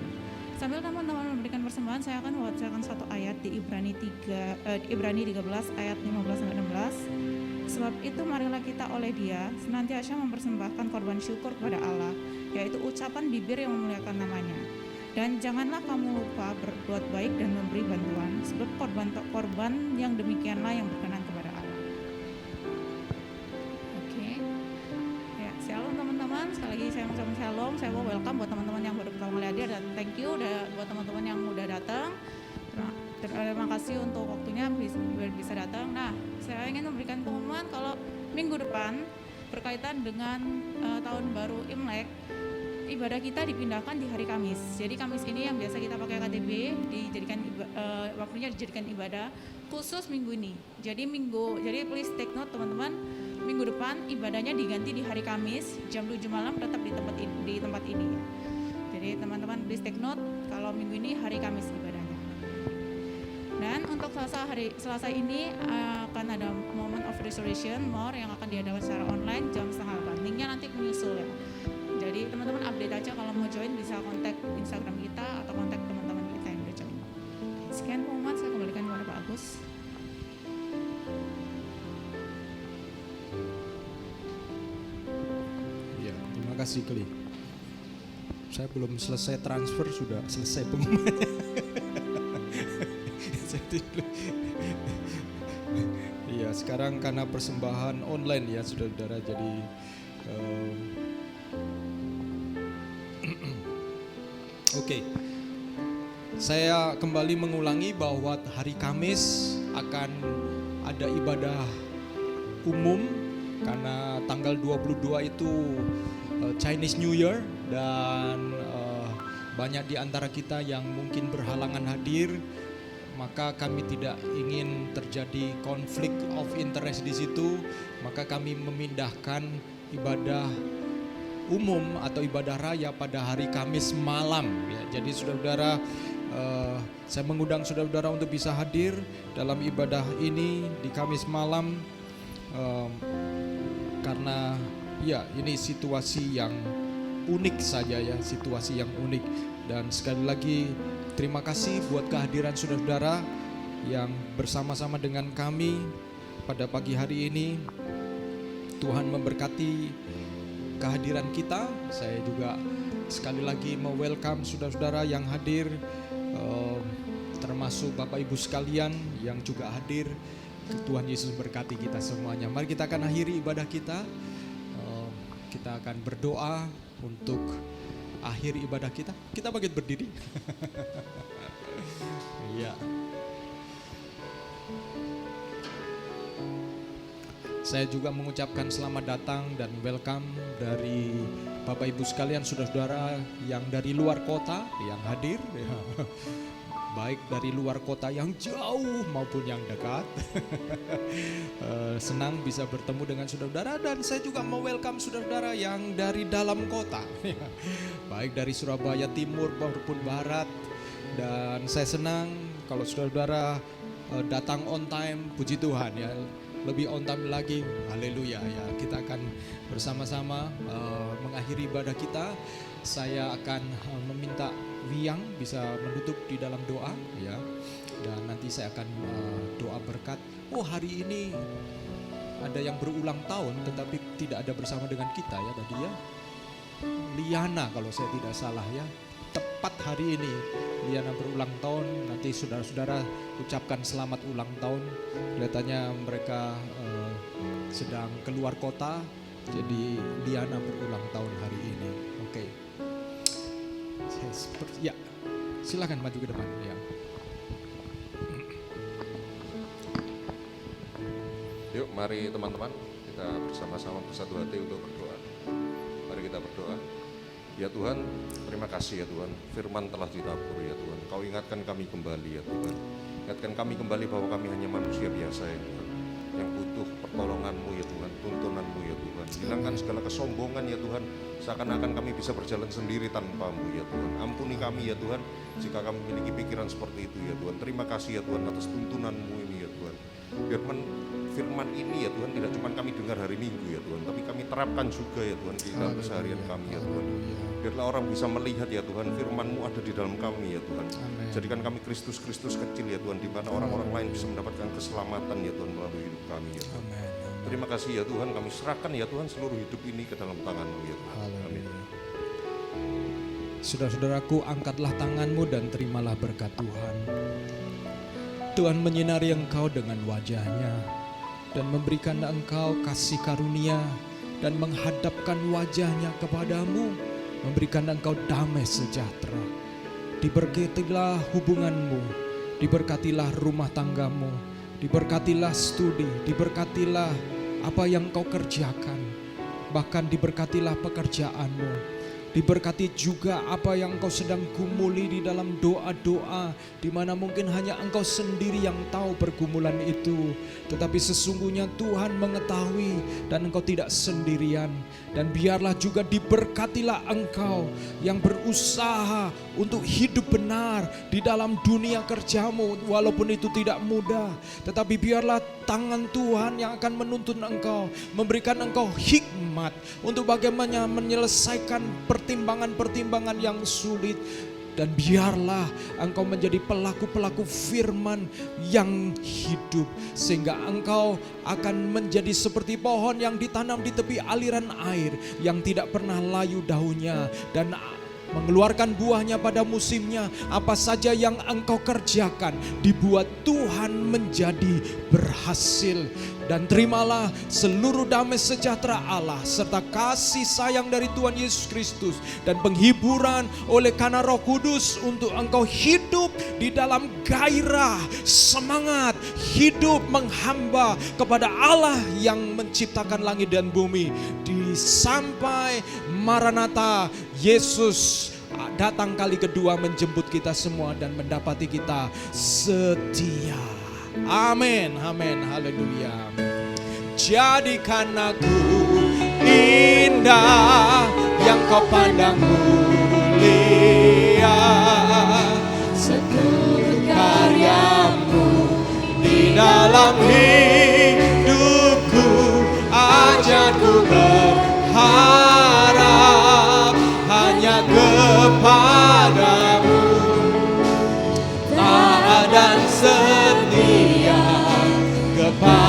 Sambil teman-teman memberikan persembahan, saya akan membacakan satu ayat di Ibrani 13 ayat 15-16. Sebab itu marilah kita oleh Dia senantiasa mempersembahkan korban syukur kepada Allah, yaitu ucapan bibir yang memuliakan nama-Nya. Dan janganlah kamu lupa berbuat baik dan memberi bantuan, sebab korban yang demikianlah yang berkenan kepada Allah. Oke. Ya, shalom teman-teman. Sekali lagi saya mengucapkan shalom. Saya mau welcome buat teman-teman yang baru pertama kali hadir, dan thank you buat teman-teman yang udah datang. Terima kasih untuk waktunya bisa datang. Nah, saya ingin memberikan pengumuman kalau minggu depan berkaitan dengan tahun baru Imlek, ibadah kita dipindahkan di hari Kamis. Jadi Kamis ini yang biasa kita pakai KTB waktunya dijadikan ibadah khusus minggu ini. Jadi please take note teman-teman, minggu depan ibadahnya diganti di hari Kamis jam 7 malam, tetap di tempat ini. Jadi teman-teman please take note kalau minggu ini hari Kamis ibadahnya. Dan untuk Selasa ini akan ada Moment of Restoration More yang akan diadakan secara online jam 7:30. Linknya nanti menyusul ya. Jadi teman-teman update aja, kalau mau join bisa kontak Instagram kita atau kontak teman-teman kita yang udah join. Sekian pengumuman, saya kembalikan kepada Pak Agus. Ya, terima kasih Kli. Saya belum selesai transfer sudah selesai pengumumannya. Iya, sekarang karena persembahan online ya saudara-saudara, jadi Oke. Saya kembali mengulangi bahwa hari Kamis akan ada ibadah umum karena tanggal 22 itu Chinese New Year dan banyak di antara kita yang mungkin berhalangan hadir, maka kami tidak ingin terjadi konflik of interest di situ, maka kami memindahkan ibadah umum atau ibadah raya pada hari Kamis malam ya. Jadi saudara-saudara, saya mengundang saudara-saudara untuk bisa hadir dalam ibadah ini di Kamis malam, karena ya ini situasi yang unik saja ya, situasi yang unik. Dan sekali lagi terima kasih buat kehadiran saudara-saudara yang bersama-sama dengan kami pada pagi hari ini. Tuhan memberkati kehadiran kita. Saya juga sekali lagi welcome saudara-saudara yang hadir, termasuk Bapak Ibu sekalian yang juga hadir. Tuhan Yesus berkati kita semuanya. Mari kita akan akhiri ibadah kita. Kita akan berdoa untuk akhir ibadah kita. Kita bangkit berdiri. Iya. Saya juga mengucapkan selamat datang dan welcome dari Bapak Ibu sekalian, saudara-saudara yang dari luar kota yang hadir. Baik dari luar kota yang jauh maupun yang dekat. Senang bisa bertemu dengan saudara-saudara, dan saya juga mau welcome saudara-saudara yang dari dalam kota. Baik dari Surabaya Timur maupun Barat. Dan saya senang kalau saudara-saudara datang on time, puji Tuhan ya. Lebih on time lagi, haleluya ya. Kita akan bersama-sama mengakhiri ibadah kita. Saya akan meminta Wiang bisa menutup di dalam doa ya, dan nanti saya akan doa berkat. Oh, hari ini ada yang berulang tahun tetapi tidak ada bersama dengan kita ya tadi ya. Liana kalau saya tidak salah ya, tepat hari ini Liana berulang tahun. Nanti saudara-saudara ucapkan selamat ulang tahun. Kelihatannya mereka sedang keluar kota, jadi Liana berulang tahun hari ini. Oke. Ya, silakan maju ke depan ya. Yuk, mari teman-teman kita bersama-sama bersatu hati untuk berdoa. Mari kita berdoa. Ya Tuhan, terima kasih ya Tuhan. Firman telah ditabur ya Tuhan. Kau ingatkan kami kembali ya Tuhan. Ingatkan kami kembali bahwa kami hanya manusia biasa ya Tuhan, yang butuh pertolongan-Mu ya Tuhan, tuntunan-Mu ya Tuhan. Hilangkan segala kesombongan ya Tuhan, seakan-akan kami bisa berjalan sendiri tanpa-Mu ya Tuhan. Ampuni kami ya Tuhan jika kami memiliki pikiran seperti itu ya Tuhan. Terima kasih ya Tuhan atas tuntunan-Mu ini ya Tuhan. Firman ini ya Tuhan tidak cuma kami dengar hari Minggu ya Tuhan, tapi kami terapkan juga ya Tuhan di dalam keseharian kami ya Tuhan. Biarlah orang bisa melihat ya Tuhan, firman-Mu ada di dalam kami ya Tuhan. Jadikan kami Kristus-Kristus kecil ya Tuhan, di mana orang-orang lain bisa mendapatkan keselamatan ya Tuhan melalui hidup kami ya Tuhan. Terima kasih ya Tuhan, kami serahkan ya Tuhan seluruh hidup ini ke dalam tangan-Mu ya Tuhan. Amin. Saudara-saudaraku, angkatlah tanganmu dan terimalah berkat Tuhan. Tuhan menyinari engkau dengan wajah-Nya dan memberikan engkau kasih karunia dan menghadapkan wajah-Nya kepadamu, memberikan engkau damai sejahtera. Diberkatilah hubunganmu, diberkatilah rumah tanggamu, diberkatilah studi, diberkatilah apa yang kau kerjakan, bahkan diberkatilah pekerjaanmu. Diberkati juga apa yang engkau sedang gumuli di dalam doa-doa, di mana mungkin hanya engkau sendiri yang tahu pergumulan itu, tetapi sesungguhnya Tuhan mengetahui dan engkau tidak sendirian. Dan biarlah juga diberkatilah engkau yang berusaha untuk hidup benar di dalam dunia kerjamu, walaupun itu tidak mudah, tetapi biarlah tangan Tuhan yang akan menuntun engkau, memberikan engkau hikmat untuk bagaimana menyelesaikan pertimbangan-pertimbangan yang sulit. Dan biarlah engkau menjadi pelaku-pelaku firman yang hidup, sehingga engkau akan menjadi seperti pohon yang ditanam di tepi aliran air, yang tidak pernah layu daunnya, dan mengeluarkan buahnya pada musimnya. Apa saja yang engkau kerjakan dibuat Tuhan menjadi berhasil. Dan terimalah seluruh damai sejahtera Allah serta kasih sayang dari Tuhan Yesus Kristus dan penghiburan oleh karena Roh Kudus untuk engkau hidup di dalam gairah, semangat, hidup menghamba kepada Allah yang menciptakan langit dan bumi. Sampai Maranatha, Yesus datang kali kedua menjemput kita semua dan mendapati kita setia. Amin, amin, haleluya. Jadikan aku indah yang kau pandang mulia, seluruh karyamu di dalam hidupku, ajarku berharap hanya kepadamu, taat dan setia kepadamu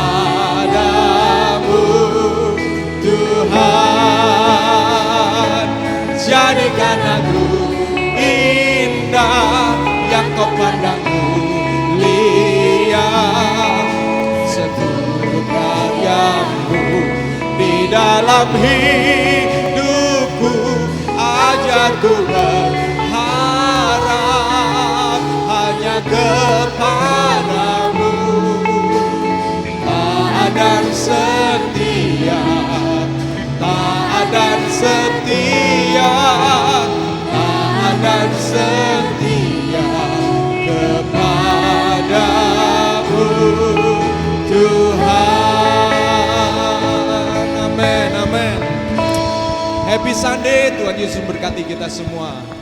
Tuhan. Jadikan aku indah yang kau pandang mulia, seluruh karyamu di dalam hidupku, ajarku berharap hanya kepadamu, taat dan setia, taat dan setia, taat dan setia kepadamu Tuhan. Amin, amin. Happy Sunday, Tuhan Yesus berkati kita semua.